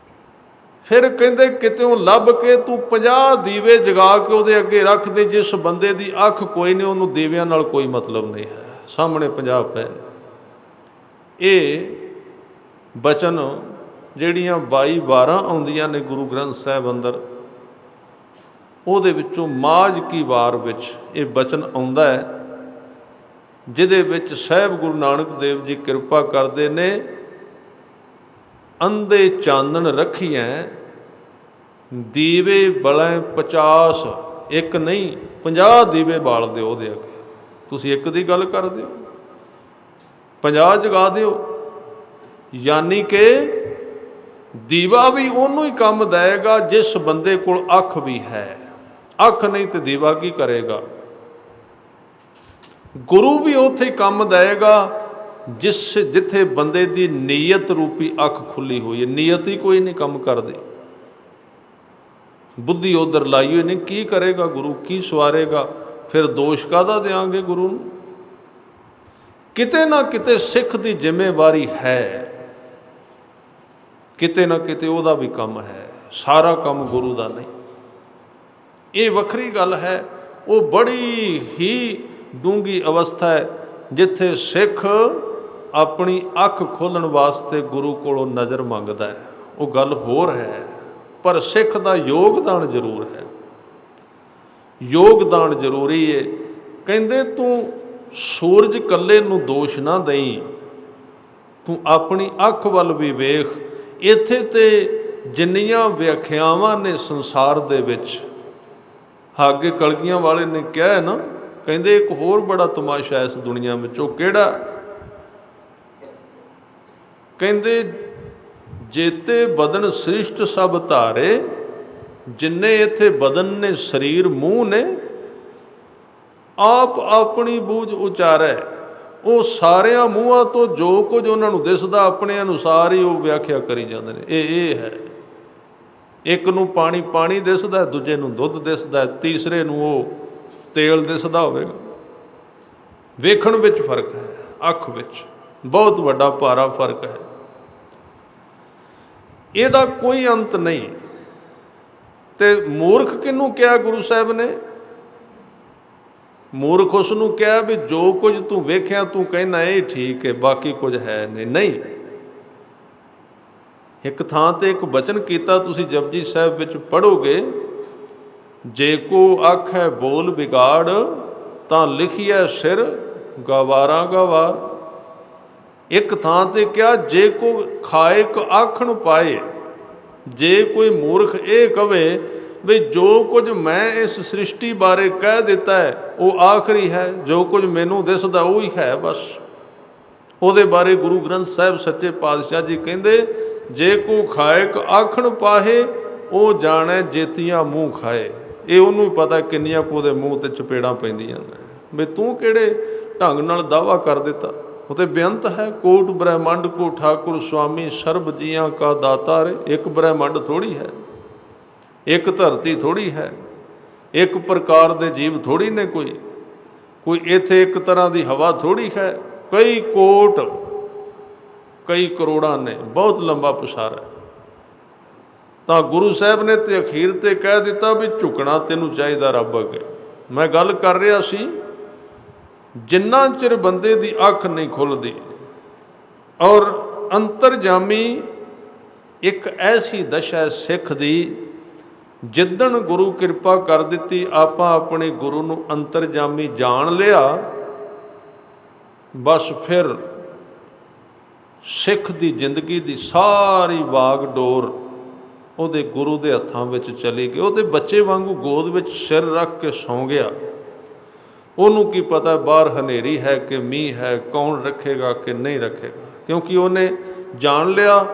ਫਿਰ ਕਹਿੰਦੇ ਕਿਤਿਓਂ ਲੱਭ ਕੇ ਤੂੰ 50 ਦੀਵੇ ਜਗਾ ਕੇ ਉਹਦੇ ਅੱਗੇ ਰੱਖ ਦੇ, ਜਿਸ ਬੰਦੇ ਦੀ ਅੱਖ ਕੋਈ ਨਹੀਂ, ਉਹਨੂੰ ਦੀਵਿਆਂ ਨਾਲ ਕੋਈ ਮਤਲਬ ਨਹੀਂ ਹੈ, ਸਾਹਮਣੇ 50 ਪਏ। ਇਹ ਬਚਨ ਜਿਹੜੀਆਂ 22-12 ਆਉਂਦੀਆਂ ਨੇ ਗੁਰੂ ਗ੍ਰੰਥ ਸਾਹਿਬ ਅੰਦਰ, ਉਹਦੇ ਵਿੱਚੋਂ ਮਾਝ ਕੀ ਵਾਰ ਵਿੱਚ ਇਹ ਬਚਨ ਆਉਂਦਾ ਹੈ, ਜਿਹਦੇ ਵਿੱਚ ਸਾਹਿਬ ਗੁਰੂ ਨਾਨਕ ਦੇਵ ਜੀ ਕਿਰਪਾ ਕਰਦੇ ਨੇ। ਅੰਧੇ ਚਾਨਣ ਰੱਖੀਐ, ਦੀਵੇ ਬਲੈ 50, ਇੱਕ ਨਹੀਂ 50 ਦੀਵੇ ਬਾਲ ਦਿਓ ਉਹਦੇ ਅੱਗੇ। ਤੁਸੀਂ ਇੱਕ ਦੀ ਗੱਲ ਕਰਦੇ ਹੋ, 50 ਜਗਾ ਦਿਓ। ਯਾਨੀ ਕਿ ਦੀਵਾ ਵੀ ਉਹਨੂੰ ਹੀ ਕੰਮ ਦੇਵੇਗਾ ਜਿਸ ਬੰਦੇ ਕੋਲ ਅੱਖ ਵੀ ਹੈ। ਅੱਖ ਨਹੀਂ ਤੇ ਦੀਵਾ ਕੀ ਕਰੇਗਾ? ਗੁਰੂ ਵੀ ਉੱਥੇ ਹੀ ਕੰਮ ਦੇਵੇਗਾ ਜਿੱਥੇ ਬੰਦੇ ਦੀ ਨੀਅਤ ਰੂਪੀ ਅੱਖ ਖੁੱਲੀ ਹੋਈ ਹੈ। ਨੀਅਤ ਹੀ ਕੋਈ ਨਹੀਂ ਕੰਮ ਕਰਦੀ, ਬੁੱਧੀ ਉਧਰ ਲਾਈ ਹੋਈ ਨਹੀਂ। ਕੀ ਕਰੇਗਾ ਗੁਰੂ? ਕੀ ਸਵਾਰੇਗਾ? ਫਿਰ ਦੋਸ਼ ਕਾਹਦਾ ਦਿਆਂਗੇ ਗੁਰੂ ਨੂੰ? ਕਿਤੇ ਨਾ ਕਿਤੇ ਸਿੱਖ ਦੀ ਜ਼ਿੰਮੇਵਾਰੀ ਹੈ, ਕਿਤੇ ਨਾ ਕਿਤੇ ਉਹਦਾ ਵੀ ਕੰਮ ਹੈ, ਸਾਰਾ ਕੰਮ ਗੁਰੂ ਦਾ ਨਹੀਂ। ਇਹ ਵੱਖਰੀ ਗੱਲ ਹੈ। ਉਹ ਬੜੀ ਹੀ ਡੂੰਘੀ ਅਵਸਥਾ ਹੈ ਜਿੱਥੇ ਸਿੱਖ ਆਪਣੀ ਅੱਖ ਖੋਲ੍ਹਣ ਵਾਸਤੇ ਗੁਰੂ ਕੋਲੋਂ ਨਜ਼ਰ ਮੰਗਦਾ ਹੈ। ਉਹ ਗੱਲ ਹੋਰ ਹੈ, ਪਰ ਸਿੱਖ ਦਾ ਯੋਗਦਾਨ ਜ਼ਰੂਰ ਹੈ। ਯੋਗਦਾਨ ਜ਼ਰੂਰੀ ਹੈ। ਕਹਿੰਦੇ ਤੂੰ ਸੂਰਜ ਇਕੱਲੇ ਨੂੰ ਦੋਸ਼ ਨਾ ਦੇਈਂ, ਤੂੰ ਆਪਣੀ ਅੱਖ ਵੱਲ ਵੀ ਵੇਖ। ਇੱਥੇ ਤੇ ਜਿੰਨੀਆਂ ਵਿਆਖਿਆਵਾਂ ਨੇ ਸੰਸਾਰ ਦੇ ਵਿੱਚ, ਅੱਗੇ ਕਲਗੀਆਂ ਵਾਲੇ ਨੇ ਕਿਹਾ ਹੈ ਨਾ, ਕਹਿੰਦੇ ਇੱਕ ਹੋਰ ਬੜਾ ਤਮਾਸ਼ਾ ਇਸ ਦੁਨੀਆ ਵਿੱਚ। ਉਹ ਕਿਹੜਾ? ਕਹਿੰਦੇ ਜੇਤੇ ਬਦਨ ਸ੍ਰਿਸ਼ਟ ਸਭ ਧਾਰੇ, ਜਿੰਨੇ ਇੱਥੇ ਬਦਨ ਨੇ, ਸਰੀਰ, ਮੂੰਹ ਨੇ, ਆਪ ਆਪਣੀ ਬੂਝ ਉਚਾਰੈ। ਉਹ ਸਾਰਿਆਂ ਮੂੰਹਾਂ ਤੋਂ ਜੋ ਕੁਝ ਉਹਨਾਂ ਨੂੰ ਦਿਸਦਾ ਆਪਣੇ ਅਨੁਸਾਰ ਹੀ ਉਹ ਵਿਆਖਿਆ ਕਰੀ ਜਾਂਦੇ ਨੇ। ਇਹ ਹੈ, ਇੱਕ ਨੂੰ ਪਾਣੀ ਪਾਣੀ ਦਿਸਦਾ, ਦੂਜੇ ਨੂੰ ਦੁੱਧ ਦਿਸਦਾ, ਤੀਸਰੇ ਨੂੰ ਉਹ ਤੇਲ ਦਿਸਦਾ ਹੋਵੇਗਾ। ਵੇਖਣ ਵਿੱਚ ਫਰਕ ਹੈ, ਅੱਖ ਵਿੱਚ ਬਹੁਤ ਵੱਡਾ ਭਾਰਾ ਫਰਕ ਹੈ। ਇਹਦਾ ਕੋਈ ਅੰਤ ਨਹੀਂ। ਤੇ ਮੂਰਖ ਕਿਹਨੂੰ ਕਿਹਾ ਗੁਰੂ ਸਾਹਿਬ ਨੇ? ਮੂਰਖ ਉਸ ਨੂੰ ਕਿਹਾ ਵੀ ਜੋ ਕੁਝ ਤੂੰ ਵੇਖਿਆ ਤੂੰ ਕਹਿਣਾ ਇਹ ਠੀਕ ਹੈ, ਬਾਕੀ ਕੁਝ ਹੈ ਨਹੀਂ। ਇੱਕ ਥਾਂ ਤੇ ਇੱਕ ਬਚਨ ਕੀਤਾ ਤੁਸੀਂ ਜਪਜੀ ਸਾਹਿਬ ਵਿੱਚ ਪੜ੍ਹੋਗੇ, ਜੇ ਕੋ ਆਖੈ ਬੋਲ ਵਿਗਾੜ, ਤਾਂ ਲਿਖੀਐ ਸਿਰ ਗਵਾਰਾਂ ਗਵਾਰ। ਇੱਕ ਥਾਂ ਤੇ ਕਿਹਾ ਜੇ ਕੋ ਖਾਇਕ ਆਖਣ ਪਾਏ। ਜੇ ਕੋਈ ਮੂਰਖ ਇਹ ਕਵੇ ਵੀ ਜੋ ਕੁਝ ਮੈਂ ਇਸ ਸ੍ਰਿਸ਼ਟੀ ਬਾਰੇ ਕਹਿ ਦਿੱਤਾ ਹੈ ਉਹ ਆਖਰੀ ਹੈ, ਜੋ ਕੁਝ ਮੈਨੂੰ ਦਿਸਦਾ ਉਹ ਹੀ ਹੈ ਬਸ। ਉਹਦੇ ਬਾਰੇ ਗੁਰੂ ਗ੍ਰੰਥ ਸਾਹਿਬ ਸੱਚੇ ਪਾਤਸ਼ਾਹ ਜੀ ਕਹਿੰਦੇ, ਜੇ ਕੋ ਖਾਇਕ ਆਖਣ ਪਾਹੇ, ਉਹ ਜਾਣੈ ਜੇਤੀਆਂ ਮੂੰਹ ਖਾਏ। ਇਹ ਉਹਨੂੰ ਹੀ ਪਤਾ ਕਿੰਨੀਆਂ ਕੁ ਉਹਦੇ ਮੂੰਹ ਤੇ ਚਪੇੜਾਂ ਪੈਂਦੀਆਂ ਨੇ। ਵੀ ਤੂੰ ਕਿਹੜੇ ਢੰਗ ਨਾਲ ਦਾਅਵਾ ਕਰ ਦਿੱਤਾ? ਉਹ ਤੇ ਬੇਅੰਤ ਹੈ। ਕੋਟ ਬ੍ਰਹਿਮੰਡ ਕੋ ਠਾਕੁਰ ਸੁਆਮੀ, ਸਰਬ ਜੀਆਂ ਕਾ ਦਾਤਾ ਰੇ। ਇੱਕ ਬ੍ਰਹਿਮੰਡ ਥੋੜੀ ਹੈ, ਇੱਕ ਧਰਤੀ ਥੋੜੀ ਹੈ, ਇੱਕ ਪ੍ਰਕਾਰ ਦੇ ਜੀਵ ਥੋੜੀ ਨੇ। ਕੋਈ ਇੱਥੇ ਇੱਕ ਤਰ੍ਹਾਂ ਦੀ ਹਵਾ ਥੋੜੀ ਹੈ। ਕਈ ਕੋਟ, ਕਈ ਕਰੋੜਾਂ ਨੇ, ਬਹੁਤ ਲੰਬਾ ਪਸਾਰ ਹੈ। ਤਾਂ ਗੁਰੂ ਸਾਹਿਬ ਨੇ ਤੇ ਅਖੀਰ ਤੇ ਕਹਿ ਦਿੱਤਾ ਵੀ ਝੁਕਣਾ ਤੈਨੂੰ ਚਾਹੀਦਾ ਰੱਬ ਅੱਗੇ। ਮੈਂ ਗੱਲ ਕਰ ਰਿਹਾ ਸੀ, ਜਿੰਨਾ ਚਿਰ ਬੰਦੇ ਦੀ ਅੱਖ ਨਹੀਂ ਖੁੱਲ੍ਹਦੀ, ਔਰ ਅੰਤਰਜਾਮੀ ਇੱਕ ਐਸੀ ਦਸ਼ਾ ਹੈ ਸਿੱਖ ਦੀ, ਜਿੱਦਣ ਗੁਰੂ ਕਿਰਪਾ ਕਰ ਦਿੱਤੀ ਆਪਾਂ ਆਪਣੇ ਗੁਰੂ ਨੂੰ ਅੰਤਰਜਾਮੀ ਜਾਣ ਲਿਆ, ਬਸ ਫਿਰ ਸਿੱਖ ਦੀ ਜ਼ਿੰਦਗੀ ਦੀ ਸਾਰੀ ਵਾਗਡੋਰ ਉਹਦੇ ਗੁਰੂ ਦੇ ਹੱਥਾਂ ਵਿੱਚ ਚਲੀ ਗਈ। ਉਹਦੇ ਬੱਚੇ ਵਾਂਗੂ ਗੋਦ ਵਿੱਚ ਸਿਰ ਰੱਖ ਕੇ ਸੌਂ ਗਿਆ। ਉਹਨੂੰ ਕੀ ਪਤਾ ਬਾਹਰ ਹਨੇਰੀ ਹੈ ਕਿ ਮੀਂਹ ਹੈ, ਕੌਣ ਰੱਖੇਗਾ ਕਿ ਨਹੀਂ ਰੱਖੇਗਾ, ਕਿਉਂਕਿ ਉਹਨੇ ਜਾਣ ਲਿਆ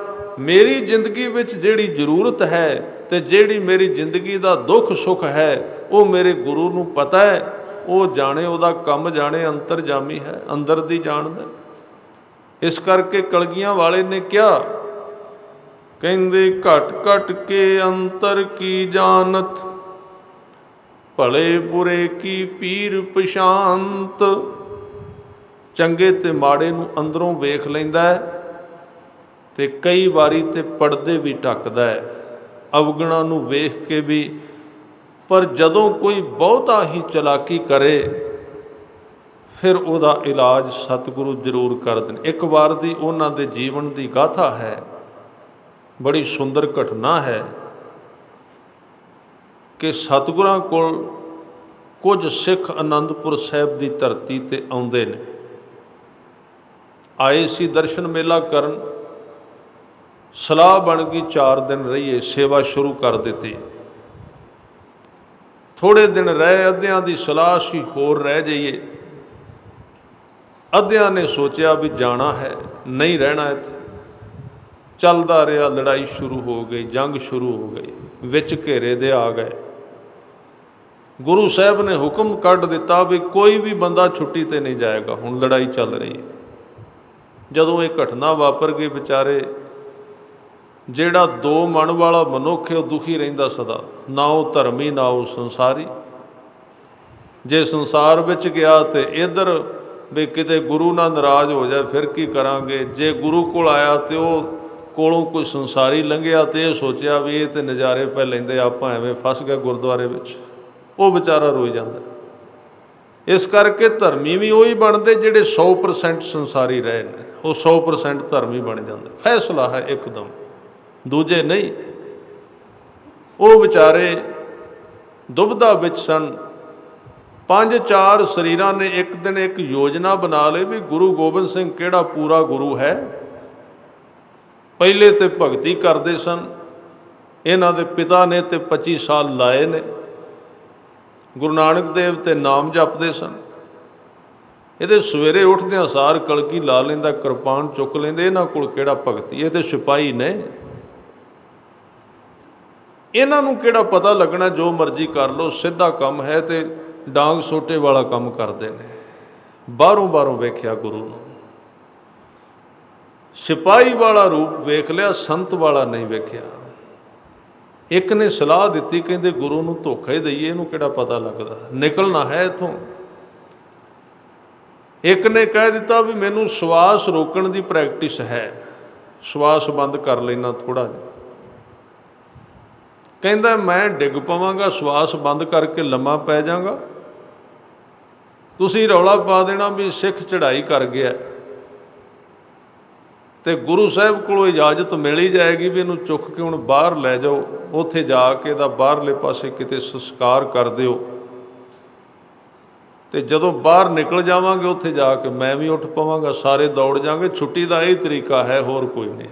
ਮੇਰੀ ਜ਼ਿੰਦਗੀ ਵਿੱਚ ਜਿਹੜੀ ਜ਼ਰੂਰਤ ਹੈ ਤੇ ਜਿਹੜੀ ਮੇਰੀ ਜ਼ਿੰਦਗੀ ਦਾ ਦੁੱਖ ਸੁੱਖ ਹੈ ਉਹ ਮੇਰੇ ਗੁਰੂ ਨੂੰ ਪਤਾ ਹੈ। ਉਹ ਜਾਣੇ, ਉਹਦਾ ਕੰਮ ਜਾਣੇ, ਅੰਤਰਜਾਮੀ ਹੈ, ਅੰਦਰ ਦੀ ਜਾਣਦਾ। ਇਸ ਕਰਕੇ ਕਲਗੀਆਂ ਵਾਲੇ ਨੇ ਕਿਹਾ, ਕਹਿੰਦੇ ਘਟ ਘਟ ਕੇ ਅੰਤਰ ਕੀ ਜਾਣਤ, ਭਲੇ ਬੁਰੇ ਕੀ ਪੀਰ ਪਛਾਨਤ। ਚੰਗੇ ਤੇ ਮਾੜੇ ਨੂੰ ਅੰਦਰੋਂ ਵੇਖ ਲੈਂਦਾ ਹੈ ਤੇ ਕਈ ਵਾਰੀ ਤੇ ਪਰਦੇ ਵੀ ਢੱਕਦਾ ਹੈ, ਅਵਗੁਣਾਂ ਨੂੰ ਵੇਖ ਕੇ ਵੀ। ਪਰ ਜਦੋਂ ਕੋਈ ਬਹੁਤਾ ਹੀ ਚਲਾਕੀ ਕਰੇ ਫਿਰ ਉਹਦਾ ਇਲਾਜ ਸਤਿਗੁਰੂ ਜ਼ਰੂਰ ਕਰਦੇ ਨੇ। ਇੱਕ ਵਾਰ ਦੀ ਉਹਨਾਂ ਦੇ ਜੀਵਨ ਦੀ ਗਾਥਾ ਹੈ, ਬੜੀ ਸੁੰਦਰ ਘਟਨਾ ਹੈ ਕਿ ਸਤਿਗੁਰਾਂ ਕੋਲ ਕੁਝ ਸਿੱਖ ਅਨੰਦਪੁਰ ਸਾਹਿਬ ਦੀ ਧਰਤੀ 'ਤੇ ਆਉਂਦੇ ਨੇ। ਆਏ ਸੀ ਦਰਸ਼ਨ ਮੇਲਾ ਕਰਨ, ਸਲਾਹ ਬਣ ਗਈ 4 ਦਿਨ ਰਹੀਏ, ਸੇਵਾ ਸ਼ੁਰੂ ਕਰ ਦਿੱਤੀ। थोड़े दिन रहे, अद्धियां की सलाह सी होर रह जाइए। अद्धियां ने सोचा भी जाना है, नहीं रहना इत्थे। चलता रहा, लड़ाई शुरू हो गई, जंग शुरू हो गई, विच घेरे दे आ गए। गुरु साहब ने हुक्म कढ़ दिता भी कोई भी बंदा छुट्टी ते नहीं जाएगा, हुण लड़ाई चल रही है। जदों ये घटना वापर गई, बेचारे ਜਿਹੜਾ दो मन वाला मनुख है वह दुखी रहिंदा सदा, ना वो धर्मी ना वो संसारी। जे संसार विच गया तो इधर भी किते गुरु ना नाराज़ हो जाए फिर की करांगे। जे गुरु कोल आया तो वो कोलों कोई संसारी लंघिया तो यह सोचिया भी ये तो नज़ारे पै लैंदे, आपां एवें फस गए गुरुद्वारे विच, वो बेचारा रोई जांदा। इस करके धर्मी भी वही बनते जिहड़े 100% संसारी रहे ने, वो 100% धर्मी बन जाते। फैसला है एकदम, दूजे नहीं। वो बेचारे दुबधा विच सन। 5-4 शरीरां ने एक दिन एक योजना बना ली भी गुरु गोबिंद सिंह किहड़ा पूरा गुरु है। पहले तो भगती करते सन, इन्हां दे पिता ने तो 25 साल लाए ने। गुरु नानक देव ते नाम जपते सन। ये सवेरे उठद्या सार कलगी ला लेंदा, किरपान चुक लेंदे। इन्हां कोल किहड़ा भगती, ये तो सिपाही ने, इन्हों किहड़ा पता लगना जो मर्जी कर लो, सीधा काम है। तो डांग सोटे वाला काम करते हैं। बाहरों बाहरों वेख्या गुरु नूं, सिपाही वाला रूप वेख लिया, संत वाला नहीं वेख्या। एक ने सलाह दी, कहते गुरु नूं धोखा ही दईए, इहनूं किहड़ा पता लगदा, निकलना है इत्थों। एक ने कह दिता भी मैनूं श्वास रोकण की प्रैक्टिस है, श्वास बंद कर लेना थोड़ा जिहा। कहता मैं डिग पवांगा, श्वास बंद करके लम्मा पै जाऊँगा, तुसीं रौला पा देना भी सिख चढ़ाई कर गया। तो गुरु साहब को इजाजत मिल ही जाएगी भी इनू चुक के हुण बाहर लै जाओ, उत्थे जाके इहदा बाहरले पासे किते संस्कार कर दिओ। तो जदों बाहर निकल जावांगे उत्थे जाके मैं भी उठ पवांगा, सारे दौड़ जाएंगे। छुट्टी का यही तरीका है, होर कोई नहीं।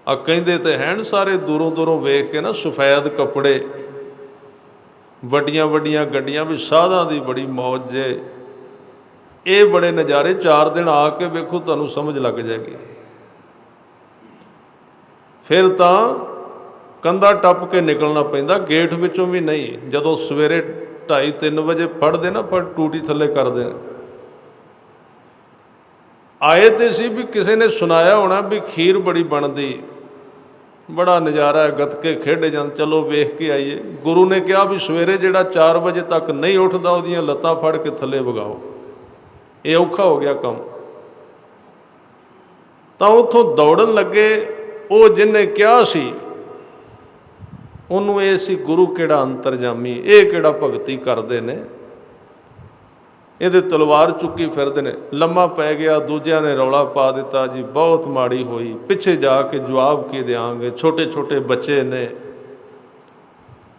आ कहते तो हैं सारे दूरों दूरों वेख के ना, सफैद कपड़े, वड्डियां वड्डियां गड्डियां, भी साधां दी बड़ी मौज जे। ये बड़े नज़ारे 4 दिन आके वेखो, तुहानूं समझ लग जाएगी। फिर तो कंधा टप के निकलना पैंदा, गेट विचों भी नहीं। जदों सवेरे 2:30-3 बजे फड़दे ना, फड़ टूटी थले करदे। आए तो सी भी किसी ने सुनाया होना भी खीर बड़ी बनती, बड़ा नज़ारा है, गतके खेडे जाते, चलो वेख के आइए। गुरु ने कहा भी सवेरे जिहड़ा 4 बजे तक नहीं उठता उहदियां लत्तां फड़ के थले वगाओ। ये औखा हो गया काम। तो उत्थों दौड़न लगे। वो जिन्हें कहा सी उन्होंने ये सी गुरु किहड़ा अंतरजामी, ये किहड़ा भगती करते हैं, ये तलवार चुकी फिरते हैं। लम्मा पै गया, दूजिया ने रौला पा दिता जी बहुत माड़ी हुई, पिछे जाके जवाब की देंगे, छोटे छोटे बच्चे ने,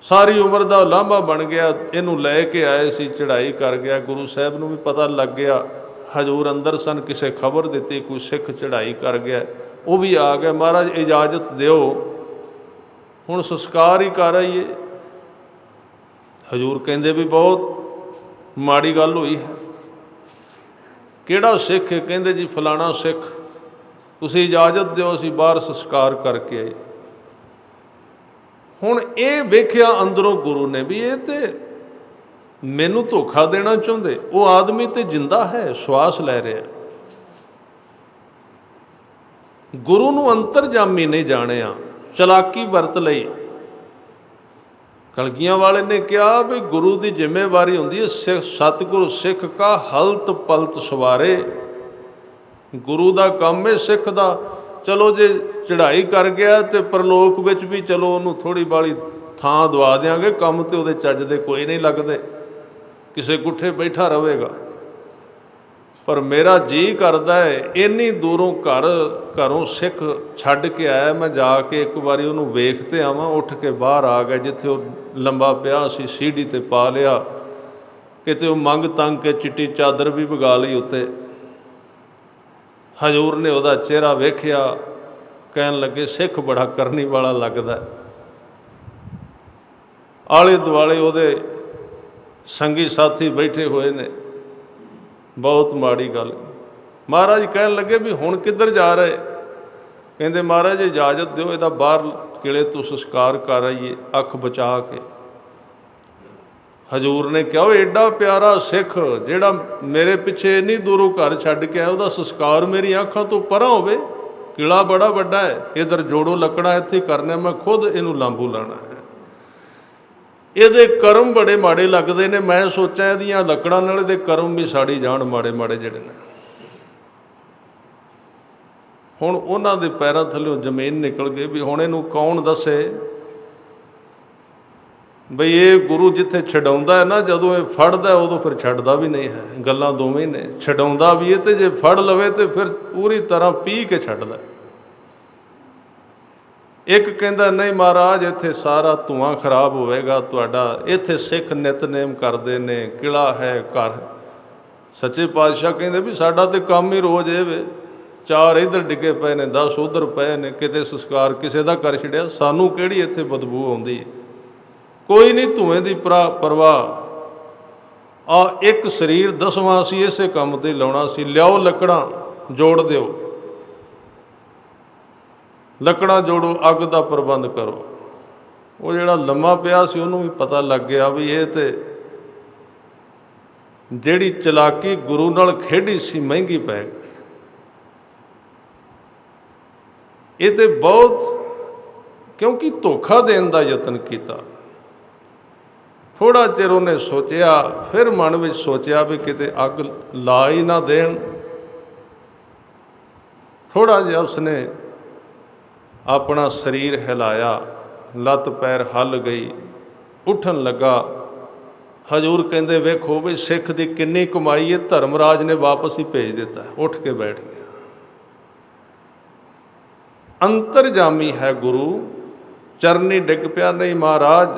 सारी उम्र का लांभा बन गया। इनू लैके आए सी, चढ़ाई कर गया। गुरु साहब नूं भी पता लग गया, हजूर अंदर सन, किसे खबर दी कोई सिख चढ़ाई कर गया, वो भी आ गया। महाराज इजाजत दिओ, हुण संस्कार ही कर आईए। हजूर कहते भी बहुत माड़ी गल हुई है। किहड़ा सिख है? कहते जी फलाना सिख, तुसीं इजाजत दिओ, असीं बाहर संस्कार करके आए। हुण ये वेख्या अंदरों गुरु ने भी ये तो मैनू धोखा देना चाहते। वो आदमी तो जिंदा है, श्वास लै रहा। गुरु नूं अंतरजामी नहीं जाणिया, चलाकी वरत लई। कलगियां वाले ने कहा भी गुरु की जिम्मेवारी होंदी है सिख, सतगुरु सिख का हलत पलत सवारे। गुरु का काम है सिख का। चलो जे चढ़ाई कर गया तो परलोक विच भी चलो उन्होंने थोड़ी बाली थां दवा देंगे, काम तो वो चज दे कोई नहीं लगते, किसी गुठे बैठा रहेगा। पर मेरा जी करता है इन्नी दूरों घरों सिख छड्ड के आया, मैं जाके एक बारी उन्होंने वेखते आवां। उठ के बाहर आ गया, जिथे वो लंबा पिया सी सीढ़ी ते पा लिया, किते वो मंग तंग के चिट्टी चादर भी वगा ली उत्ते। हजूर ने वह चेहरा वेख्या, कहन लगे सिख बड़ा करनी वाला लगता। आले दुआले ਉਹਦੇ संगी साथी बैठे हुए ने। बहुत माड़ी गल। महाराज कहन लगे भी हुण किधर जा रहे? कहते महाराज इजाजत दो, इहदा बाहर किले तो संस्कार कर आईए अख बचा के। हजूर ने कहा एडा प्यारा सिख जिहड़ा मेरे पिछे इन्नी दूरों घर छड्ड के आया, उहदा संस्कार मेरी अखां तो परां होवे। किला बड़ा वड्डा है, इधर जोड़ो लकड़ा इत्थे करने, मैं खुद इनू लांबू लाना है। ਇਹਦੇ ਕਰਮ बड़े माड़े लगते ने। मैं सोचा ਇਹਦੀਆਂ ਲੱਕੜਾਂ ਨਾਲ ਇਹਦੇ ਕਰਮ भी ਸਾੜੀ ਜਾਣ ਮਾੜੇ ਮਾੜੇ ਜਿਹੜੇ ਨੇ। ਹੁਣ ਉਹਨਾਂ ਦੇ ਪੈਰਾਂ ਥੱਲੇ ਜ਼ਮੀਨ ਨਿਕਲ ਗਈ ਵੀ ਹੁਣ ਇਹਨੂੰ ਕੌਣ ਦੱਸੇ ਬਈ ਇਹ ਗੁਰੂ ਜਿੱਥੇ ਛਡਾਉਂਦਾ ਹੈ ਨਾ, ਜਦੋਂ ਇਹ ਫੜਦਾ ਉਦੋਂ ਫਿਰ ਛੱਡਦਾ ਵੀ ਨਹੀਂ ਹੈ। ਗੱਲਾਂ ਦੋਵੇਂ ਨੇ, ਛਡਾਉਂਦਾ ਵੀ ਹੈ ਤੇ ਜੇ ਫੜ ਲਵੇ ਤੇ ਫਿਰ ਪੂਰੀ ਤਰ੍ਹਾਂ ਪੀ ਕੇ ਛੱਡਦਾ। एक कहता नहीं महाराज इत्थे सारा धुआं खराब होएगा तुहाडा, इत्थे सिख नितनेम करते ने, किला है घर। सच्चे पातशाह कहते भी साडा तो काम ही रोज़ ये वे, 4 इधर डिगे पे ने, 10 उधर पे ने, किते संस्कार किसी का कर छड़िया, सानू किहड़ी इत्थे बदबू आउंदी है? कोई नहीं धुएं की परवाह। आ एक शरीर 10वां असीं इसे काम ते लाउणा सी, लियाओ लकड़ां जोड़ दिओ, ਲੱਕੜਾਂ ਜੋੜੋ, ਅੱਗ ਦਾ ਪ੍ਰਬੰਧ ਕਰੋ। ਉਹ ਜਿਹੜਾ ਲੰਮਾ ਪਿਆ ਸੀ ਉਹਨੂੰ ਵੀ ਪਤਾ ਲੱਗ ਗਿਆ ਵੀ ਇਹ ਤੇ ਜਿਹੜੀ ਚਲਾਕੀ ਗੁਰੂ ਨਾਲ ਖੇਡੀ ਸੀ ਮਹਿੰਗੀ ਪੈ ਗਈ। ਇਹ ਤੇ ਬਹੁਤ, ਕਿਉਂਕਿ ਧੋਖਾ ਦੇਣ ਦਾ ਯਤਨ ਕੀਤਾ। ਥੋੜ੍ਹਾ ਚਿਰ ਉਹਨੇ ਸੋਚਿਆ, ਫਿਰ ਮਨ ਵਿੱਚ ਸੋਚਿਆ ਵੀ ਕਿਤੇ ਅੱਗ ਲਾ ਹੀ ਨਾ ਦੇਣ। ਥੋੜ੍ਹਾ ਜਿਹਾ ਉਸਨੇ अपना शरीर हिलाया, लत्त पैर हल गई, उठन लगा। हजूर कहते वेखो भी सिख की किन्नी कमाई है, धर्मराज ने वापस ही भेज दिता। उठ के बैठ गया। अंतरजामी है गुरु, चरनी डिग पिया। नहीं महाराज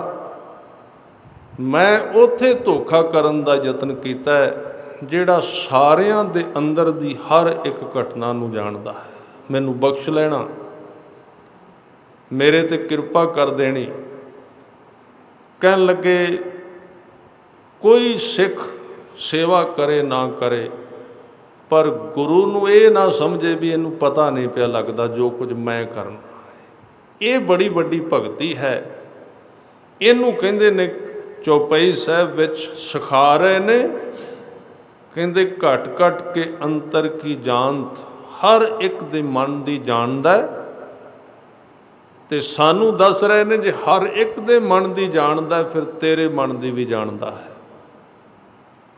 मैं उथे धोखा करन दा यतन कीता है जिहड़ा सारियां दे अंदर दी हर एक घटना नूं जानदा है। मैनूं बख्श लेना, मेरे ते कृपा कर देनी। कहन लगे कोई सिख सेवा करे ना करे, पर गुरु नूं ये ना समझे भी इनू पता नहीं पिया लगता जो कुछ मैं करना। ये बड़ी वड्डी भगती है। इनू कहंदे ने चौपाई साहब विच सिखा रहे ने, कहंदे घट घट के अंतर की जानत हर एक दे मन दी जानदा है। ਤੇ ਸਾਨੂੰ ਦੱਸ ਰਹੇ ਨੇ ਜੇ ਹਰ ਇੱਕ ਦੇ ਮਨ ਦੀ ਜਾਣਦਾ ਫਿਰ ਤੇਰੇ ਮਨ ਦੀ ਵੀ ਜਾਣਦਾ ਹੈ।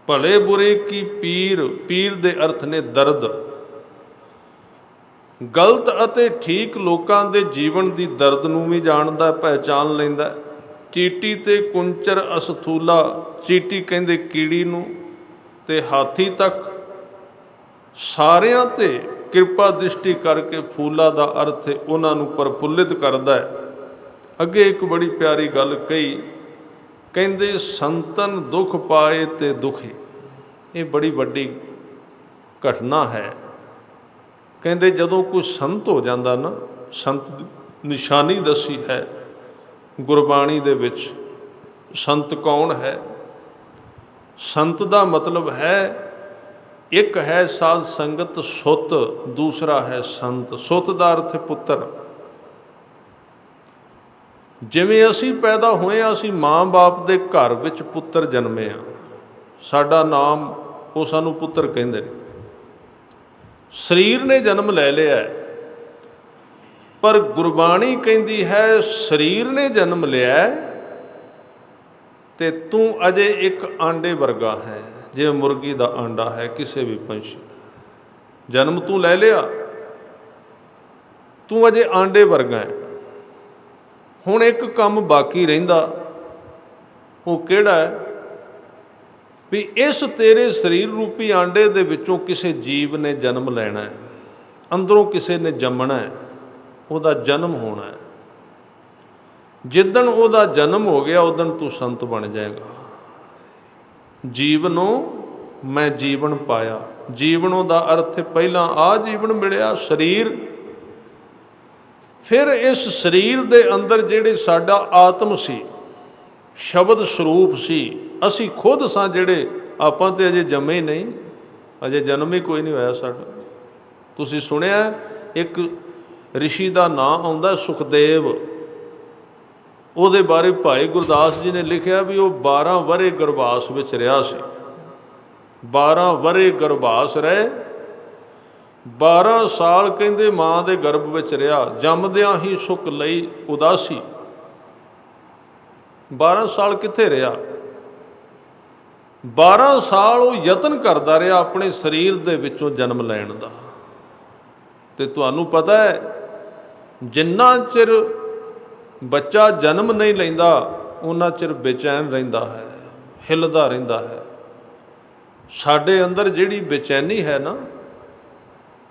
ਭਲੇ ਬੁਰੇ ਕੀ ਪੀਰ, ਪੀਰ ਦੇ ਅਰਥ ਨੇ ਦਰਦ। ਗਲਤ ਅਤੇ ਠੀਕ ਲੋਕਾਂ ਦੇ ਜੀਵਨ ਦੀ ਦਰਦ ਨੂੰ ਵੀ ਜਾਣਦਾ, ਪਹਿਚਾਨ ਲੈਂਦਾ। ਚੀਟੀ ਤੇ ਕੁੰਚਰ ਅਸਥੂਲਾ, ਚੀਟੀ ਕਹਿੰਦੇ ਕੀੜੀ ਨੂੰ, ਤੇ ਹਾਥੀ ਤੱਕ ਸਾਰਿਆਂ ਤੇ किरपा दृष्टि करके फूला का अर्थ है उन्होंने प्रफुल्लित करता है। अगे एक बड़ी प्यारी गल कही, कहते संतन दुख पाए ते दुखी। ये बड़ी वड्डी घटना है। कहते जदों कोई संत हो जाता ना, संत निशानी दसी है गुरबाणी दे विच। संत कौन है? संत का मतलब है, एक है साध संगत सुत, दूसरा है संत। सुत का अर्थ पुत्र। जिवें असी पैदा होए, असी माँ बाप के घर विच पुत्र जन्मे आ, साडा नाम वो सानू पुत्र कहंदे ने। शरीर ने जन्म ले लिया है, पर गुरबाणी कहती है शरीर ने जन्म लिया है ते तू अजे एक आंडे वर्गा है। जिवें मुर्गी का आंडा है किसी भी पंछी का, जन्म तू ले लिया, तू अजे आंडे वर्गा है। हुण एक काम बाकी रहिंदा, वो किहड़ा है भी इस तेरे शरीर रूपी आंडे दे विचों किसी जीव ने जन्म लेना है, अंदरों किसी ने जमना है, उहदा जन्म होना है। जिदन उहदा जन्म हो गया उदन तू संत बन जाएगा। जीवनों मैं जीवन पाया। जीवनों का अर्थ पहला आ जीवन मिलिया शरीर, फिर इस शरीर के अंदर जिहड़े साडा आत्म सी, ਸ਼ਬਦ ਸਰੂਪ ਸੀ। ਅਸੀਂ ਖੁਦ ਸਾਂ ਜਿਹੜੇ, ਆਪਾਂ ਤੇ ਅਜੇ ਜੰਮੇ ਹੀ ਨਹੀਂ, ਅਜੇ ਜਨਮ ਹੀ ਕੋਈ ਨਹੀਂ ਹੋਇਆ ਸਾਡਾ। ਤੁਸੀਂ ਸੁਣਿਆ ਇੱਕ ਰਿਸ਼ੀ ਦਾ ਨਾਂ ਆਉਂਦਾ ਸੁਖਦੇਵ, ਉਹਦੇ ਬਾਰੇ ਭਾਈ ਗੁਰਦਾਸ ਜੀ ਨੇ ਲਿਖਿਆ ਵੀ ਉਹ 12 ਵਰ੍ਹੇ ਗਰਭਾਸ ਵਿੱਚ ਰਿਹਾ ਸੀ। 12 ਵਰ੍ਹੇ ਗਰਭਾਸ ਰਹੇ, 12 ਸਾਲ ਕਹਿੰਦੇ ਮਾਂ ਦੇ ਗਰਭ ਵਿੱਚ ਰਿਹਾ, ਜੰਮਦਿਆਂ ਹੀ ਸੁੱਖ ਲਈ ਉਦਾਸੀ। 12 ਸਾਲ ਕਿੱਥੇ ਰਿਹਾ? 12 ਸਾਲ ਉਹ ਯਤਨ ਕਰਦਾ ਰਿਹਾ ਆਪਣੇ ਸਰੀਰ ਦੇ ਵਿੱਚੋਂ ਜਨਮ ਲੈਣ ਦਾ। ਤੇ ਤੁਹਾਨੂੰ ਪਤਾ ਹੈ ਜਿੰਨਾ ਚਿਰ ਬੱਚਾ ਜਨਮ ਨਹੀਂ ਲੈਂਦਾ ਉਹਨਾਂ ਚਿਰ ਬੇਚੈਨ ਰਹਿੰਦਾ ਹੈ, ਹਿੱਲਦਾ ਰਹਿੰਦਾ ਹੈ। ਸਾਡੇ ਅੰਦਰ ਜਿਹੜੀ ਬੇਚੈਨੀ ਹੈ ਨਾ,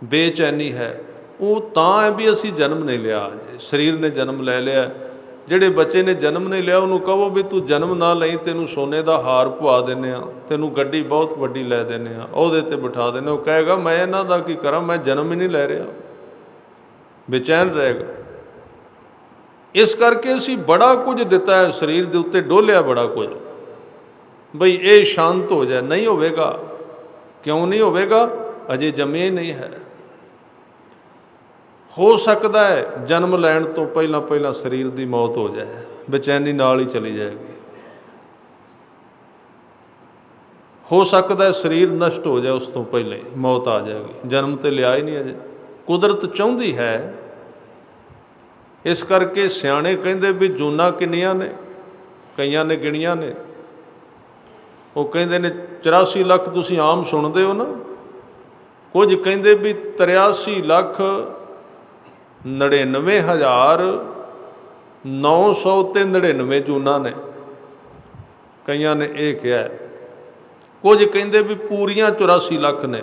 ਬੇਚੈਨੀ ਹੈ, ਉਹ ਤਾਂ ਹੈ ਵੀ ਅਸੀਂ ਜਨਮ ਨਹੀਂ ਲਿਆ ਅਜੇ, ਸਰੀਰ ਨੇ ਜਨਮ ਲੈ ਲਿਆ। ਜਿਹੜੇ ਬੱਚੇ ਨੇ ਜਨਮ ਨਹੀਂ ਲਿਆ ਉਹਨੂੰ ਕਹੋ ਵੀ ਤੂੰ ਜਨਮ ਨਾ ਲਈ, ਤੈਨੂੰ ਸੋਨੇ ਦਾ ਹਾਰ ਪਵਾ ਦਿੰਦੇ ਆ, ਤੈਨੂੰ ਗੱਡੀ ਬਹੁਤ ਵੱਡੀ ਲੈ ਦਿੰਦੇ ਆ, ਉਹਦੇ 'ਤੇ ਬਿਠਾ ਦਿੰਦੇ। ਉਹ ਕਹੇਗਾ ਮੈਂ ਇਹਨਾਂ ਦਾ ਕੀ ਕਰਾਂ, ਮੈਂ ਜਨਮ ਹੀ ਨਹੀਂ ਲੈ ਰਿਹਾ, ਬੇਚੈਨ ਰਹੇਗਾ। ਇਸ ਕਰਕੇ ਅਸੀਂ ਬੜਾ ਕੁਝ ਦਿੱਤਾ ਹੈ ਸਰੀਰ ਦੇ ਉੱਤੇ, ਡੋਲਿਆ ਬੜਾ ਕੁਝ, ਬਈ ਇਹ ਸ਼ਾਂਤ ਹੋ ਜਾਏ। ਨਹੀਂ ਹੋਵੇਗਾ। ਕਿਉਂ ਨਹੀਂ ਹੋਵੇਗਾ? ਅਜੇ ਜੰਮਿਆ ਹੀ ਨਹੀਂ ਹੈ। ਹੋ ਸਕਦਾ ਹੈ ਜਨਮ ਲੈਣ ਤੋਂ ਪਹਿਲਾਂ ਪਹਿਲਾਂ ਸਰੀਰ ਦੀ ਮੌਤ ਹੋ ਜਾਏ, ਬੇਚੈਨੀ ਨਾਲ ਹੀ ਚਲੀ ਜਾਏਗੀ। ਹੋ ਸਕਦਾ ਹੈ ਸਰੀਰ ਨਸ਼ਟ ਹੋ ਜਾਏ, ਉਸ ਤੋਂ ਪਹਿਲਾਂ ਹੀ ਮੌਤ ਆ ਜਾਏਗੀ। ਜਨਮ ਤੇ ਲਿਆ ਹੀ ਨਹੀਂ ਅਜੇ। ਕੁਦਰਤ ਚਾਹੁੰਦੀ ਹੈ। ਇਸ ਕਰਕੇ ਸਿਆਣੇ ਕਹਿੰਦੇ ਵੀ ਜੂਨਾਂ ਕਿੰਨੀਆਂ ਨੇ, ਕਈਆਂ ਨੇ ਗਿਣੀਆਂ ਨੇ। ਉਹ ਕਹਿੰਦੇ ਨੇ 84 ਲੱਖ, ਤੁਸੀਂ ਆਮ ਸੁਣਦੇ ਹੋ ਨਾ। ਕੁਝ ਕਹਿੰਦੇ ਵੀ 83,99,999 ਜੂਨਾਂ ਨੇ, ਕਈਆਂ ਨੇ ਇਹ ਕਿਹਾ। ਕੁਝ ਕਹਿੰਦੇ ਵੀ ਪੂਰੀਆਂ 84 ਲੱਖ ਨੇ।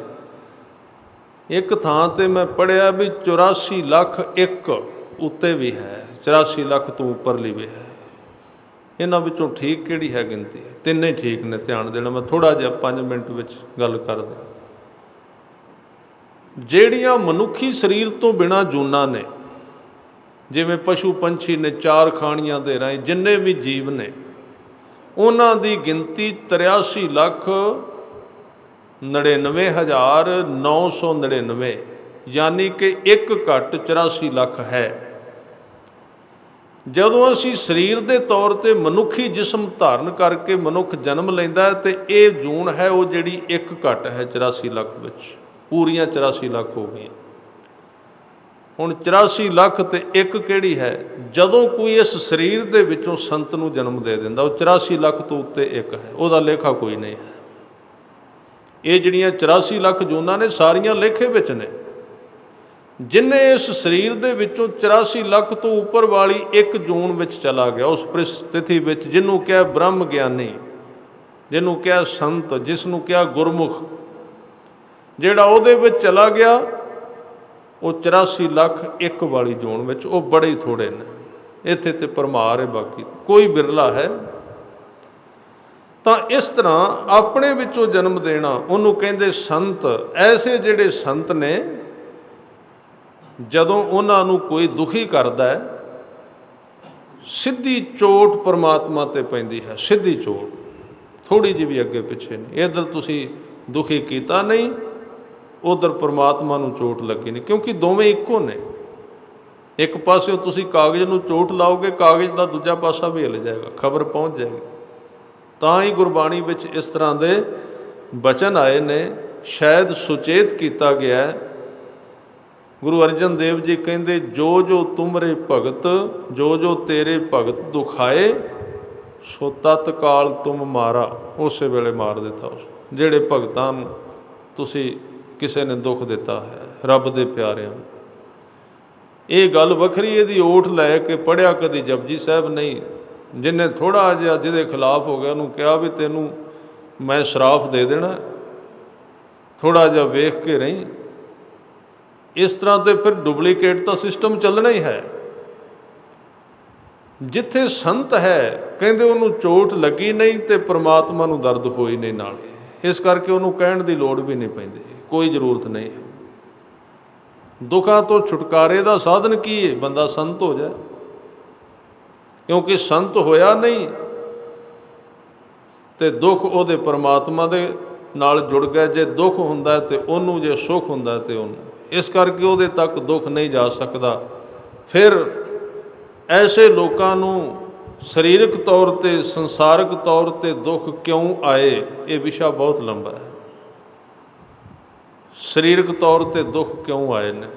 ਇੱਕ ਥਾਂ ਤੇ ਮੈਂ ਪੜ੍ਹਿਆ ਵੀ 84 ਲੱਖ ਇੱਕ ਉੱਤੇ ਵੀ ਹੈ, 84 ਲੱਖ ਤੋਂ ਉੱਪਰਲੀ ਵੀ ਹੈ। ਇਹਨਾਂ ਵਿੱਚੋਂ ਠੀਕ ਕਿਹੜੀ ਹੈ ਗਿਣਤੀ? ਤਿੰਨੇ ਠੀਕ ਨੇ, ਧਿਆਨ ਦੇਣਾ। ਮੈਂ ਥੋੜ੍ਹਾ ਜਿਹਾ 5 ਮਿੰਟ ਵਿੱਚ ਗੱਲ ਕਰਦਾ। ਜਿਹੜੀਆਂ ਮਨੁੱਖੀ ਸਰੀਰ ਤੋਂ ਬਿਨਾਂ ਜੂਨਾਂ ਨੇ, ਜਿਵੇਂ ਪਸ਼ੂ ਪੰਛੀ ਨੇ, 4 ਖਾਣੀਆਂ ਦੇ ਰਾਹੀਂ ਜਿੰਨੇ ਵੀ ਜੀਵ ਨੇ, ਉਹਨਾਂ ਦੀ ਗਿਣਤੀ 83,99,999, ਯਾਨੀ ਕਿ ਇੱਕ ਘੱਟ 84 ਲੱਖ ਹੈ। ਜਦੋਂ ਅਸੀਂ ਸਰੀਰ ਦੇ ਤੌਰ 'ਤੇ ਮਨੁੱਖੀ ਜਿਸਮ ਧਾਰਨ ਕਰਕੇ ਮਨੁੱਖ ਜਨਮ ਲੈਂਦਾ ਹੈ, ਤੇ ਇਹ ਜੂਨ ਹੈ ਉਹ ਜਿਹੜੀ ਇੱਕ ਘੱਟ ਹੈ 84 ਲੱਖ ਵਿੱਚ। ਪੂਰੀਆਂ 84 ਲੱਖ ਹੋ ਗਈਆਂ। ਹੁਣ 84 ਲੱਖ ਤੇ ਇੱਕ ਕਿਹੜੀ ਹੈ? ਜਦੋਂ ਕੋਈ ਇਸ ਸਰੀਰ ਦੇ ਵਿੱਚੋਂ ਸੰਤ ਨੂੰ ਜਨਮ ਦੇ ਦਿੰਦਾ, ਉਹ 84 ਲੱਖ ਤੋਂ ਉੱਤੇ ਇੱਕ ਹੈ, ਉਹਦਾ ਲੇਖਾ ਕੋਈ ਨਹੀਂ ਹੈ। ਇਹ ਜਿਹੜੀਆਂ 84 ਲੱਖ ਜੂਨਾਂ ਨੇ, ਸਾਰੀਆਂ ਲੇਖੇ ਵਿੱਚ ਨੇ। ਜਿਨ੍ਹੇ ਇਸ ਸਰੀਰ ਦੇ ਵਿੱਚੋਂ 84 ਲੱਖ ਤੋਂ ਉੱਪਰ ਵਾਲੀ ਇੱਕ ਜੂਨ ਵਿੱਚ ਚਲਾ ਗਿਆ, ਉਸ ਪਰਿਸਥਿਤੀ ਵਿੱਚ, ਜਿਹਨੂੰ ਕਿਹਾ ਬ੍ਰਹਮ ਗਿਆਨੀ, ਜਿਹਨੂੰ ਕਿਹਾ ਸੰਤ, ਜਿਸ ਨੂੰ ਕਿਹਾ ਗੁਰਮੁਖ, ਜਿਹੜਾ ਉਹਦੇ ਵਿੱਚ ਚਲਾ ਗਿਆ, ਉਹ 84 ਲੱਖ ਇੱਕ ਵਾਲੀ ਜੂਨ ਵਿੱਚ, ਉਹ ਬੜੇ ਹੀ ਥੋੜ੍ਹੇ ਨੇ। ਇੱਥੇ ਤੇ ਭਰਮਾਰ ਹੈ, ਬਾਕੀ ਕੋਈ ਬਿਰਲਾ ਹੈ। ਤਾਂ ਇਸ ਤਰ੍ਹਾਂ ਆਪਣੇ ਵਿੱਚੋਂ ਜਨਮ ਦੇਣਾ, ਉਹਨੂੰ ਕਹਿੰਦੇ ਸੰਤ। ਐਸੇ ਜਿਹੜੇ ਸੰਤ ਨੇ, ਜਦੋਂ ਉਹਨਾਂ ਨੂੰ ਕੋਈ ਦੁਖੀ ਕਰਦਾ ਹੈ, ਸਿੱਧੀ ਚੋਟ ਪਰਮਾਤਮਾ 'ਤੇ ਪੈਂਦੀ ਹੈ, ਸਿੱਧੀ ਚੋਟ, ਥੋੜ੍ਹੀ ਜਿਹੀ ਵੀ ਅੱਗੇ ਪਿੱਛੇ ਨਹੀਂ। ਇੱਧਰ ਤੁਸੀਂ ਦੁਖੀ ਕੀਤਾ ਨਹੀਂ, ਉੱਧਰ ਪਰਮਾਤਮਾ ਨੂੰ ਚੋਟ ਲੱਗੀ ਨਹੀਂ, ਕਿਉਂਕਿ ਦੋਵੇਂ ਇੱਕੋ ਨੇ। ਇੱਕ ਪਾਸਿਓਂ ਤੁਸੀਂ ਕਾਗਜ਼ ਨੂੰ ਚੋਟ ਲਾਓਗੇ, ਕਾਗਜ਼ ਦਾ ਦੂਜਾ ਪਾਸਾ ਵੀ ਹਿੱਲ ਜਾਏਗਾ, ਖਬਰ ਪਹੁੰਚ ਜਾਏਗੀ। ਤਾਂ ਹੀ ਗੁਰਬਾਣੀ ਵਿੱਚ ਇਸ ਤਰ੍ਹਾਂ ਦੇ ਬਚਨ ਆਏ ਨੇ, ਸ਼ਾਇਦ ਸੁਚੇਤ ਕੀਤਾ ਗਿਆ। ਗੁਰੂ ਅਰਜਨ ਦੇਵ ਜੀ ਕਹਿੰਦੇ, ਜੋ ਜੋ ਤੁਮਰੇ ਭਗਤ, ਜੋ ਜੋ ਤੇਰੇ ਭਗਤ ਦੁਖਾਏ, ਸੋ ਤਤਕਾਲ ਤੁਮ ਮਾਰਾ। ਉਸੇ ਵੇਲੇ ਮਾਰ ਦਿੱਤਾ ਉਸ, ਜਿਹੜੇ ਭਗਤਾਂ ਨੂੰ ਤੁਸੀਂ ਕਿਸੇ ਨੇ ਦੁੱਖ ਦਿੱਤਾ ਹੈ, ਰੱਬ ਦੇ ਪਿਆਰਿਆਂ ਨੂੰ। ਇਹ ਗੱਲ ਵੱਖਰੀ, ਇਹਦੀ ਓਠ ਲੈ ਕੇ ਪੜ੍ਹਿਆ ਕਦੀ ਜਪਜੀ ਸਾਹਿਬ ਨਹੀਂ। ਜਿਹਨੇ ਥੋੜ੍ਹਾ ਜਿਹਾ ਜਿਹਦੇ ਖਿਲਾਫ ਹੋ ਗਿਆ, ਉਹਨੂੰ ਕਿਹਾ ਵੀ ਤੈਨੂੰ ਮੈਂ ਸ਼ਰਾਫ ਦੇ ਦੇਣਾ, ਥੋੜ੍ਹਾ ਜਿਹਾ ਵੇਖ ਕੇ ਰਹੀਂ। ਇਸ ਤਰ੍ਹਾਂ ਤੇ ਫਿਰ ਡੁਪਲੀਕੇਟ ਦਾ ਸਿਸਟਮ ਚੱਲਣਾ ਹੀ ਹੈ। ਜਿੱਥੇ ਸੰਤ ਹੈ, ਕਹਿੰਦੇ ਉਹਨੂੰ ਚੋਟ ਲੱਗੀ ਨਹੀਂ ਤੇ ਪ੍ਰਮਾਤਮਾ ਨੂੰ ਦਰਦ ਹੋਈ ਨਹੀਂ ਨਾਲ। ਇਸ ਕਰਕੇ ਉਹਨੂੰ ਕਹਿਣ ਦੀ ਲੋੜ ਵੀ ਨਹੀਂ ਪੈਂਦੀ, ਕੋਈ ਜ਼ਰੂਰਤ ਨਹੀਂ। ਦੁੱਖਾਂ ਤੋਂ ਛੁਟਕਾਰੇ ਦਾ ਸਾਧਨ ਕੀ ਹੈ? ਬੰਦਾ ਸੰਤ ਹੋ ਜਾਏ। ਕਿਉਂਕਿ ਸੰਤ ਹੋਇਆ ਨਹੀਂ ਤੇ ਦੁੱਖ ਉਹਦੇ ਪਰਮਾਤਮਾ ਦੇ ਨਾਲ ਜੁੜ ਗਿਆ। ਜੇ ਦੁੱਖ ਹੁੰਦਾ ਤੇ ਉਹਨੂੰ, ਜੇ ਸੁੱਖ ਹੁੰਦਾ ਤੇ ਉਹਨੂੰ। ਇਸ ਕਰਕੇ ਉਹਦੇ ਤੱਕ ਦੁੱਖ ਨਹੀਂ ਜਾ ਸਕਦਾ। ਫਿਰ ਐਸੇ ਲੋਕਾਂ ਨੂੰ ਸਰੀਰਕ ਤੌਰ 'ਤੇ, ਸੰਸਾਰਕ ਤੌਰ 'ਤੇ ਦੁੱਖ ਕਿਉਂ ਆਏ, ਇਹ ਵਿਸ਼ਾ ਬਹੁਤ ਲੰਬਾ ਹੈ। ਸਰੀਰਕ ਤੌਰ 'ਤੇ ਦੁੱਖ ਕਿਉਂ ਆਏ ਨੇ?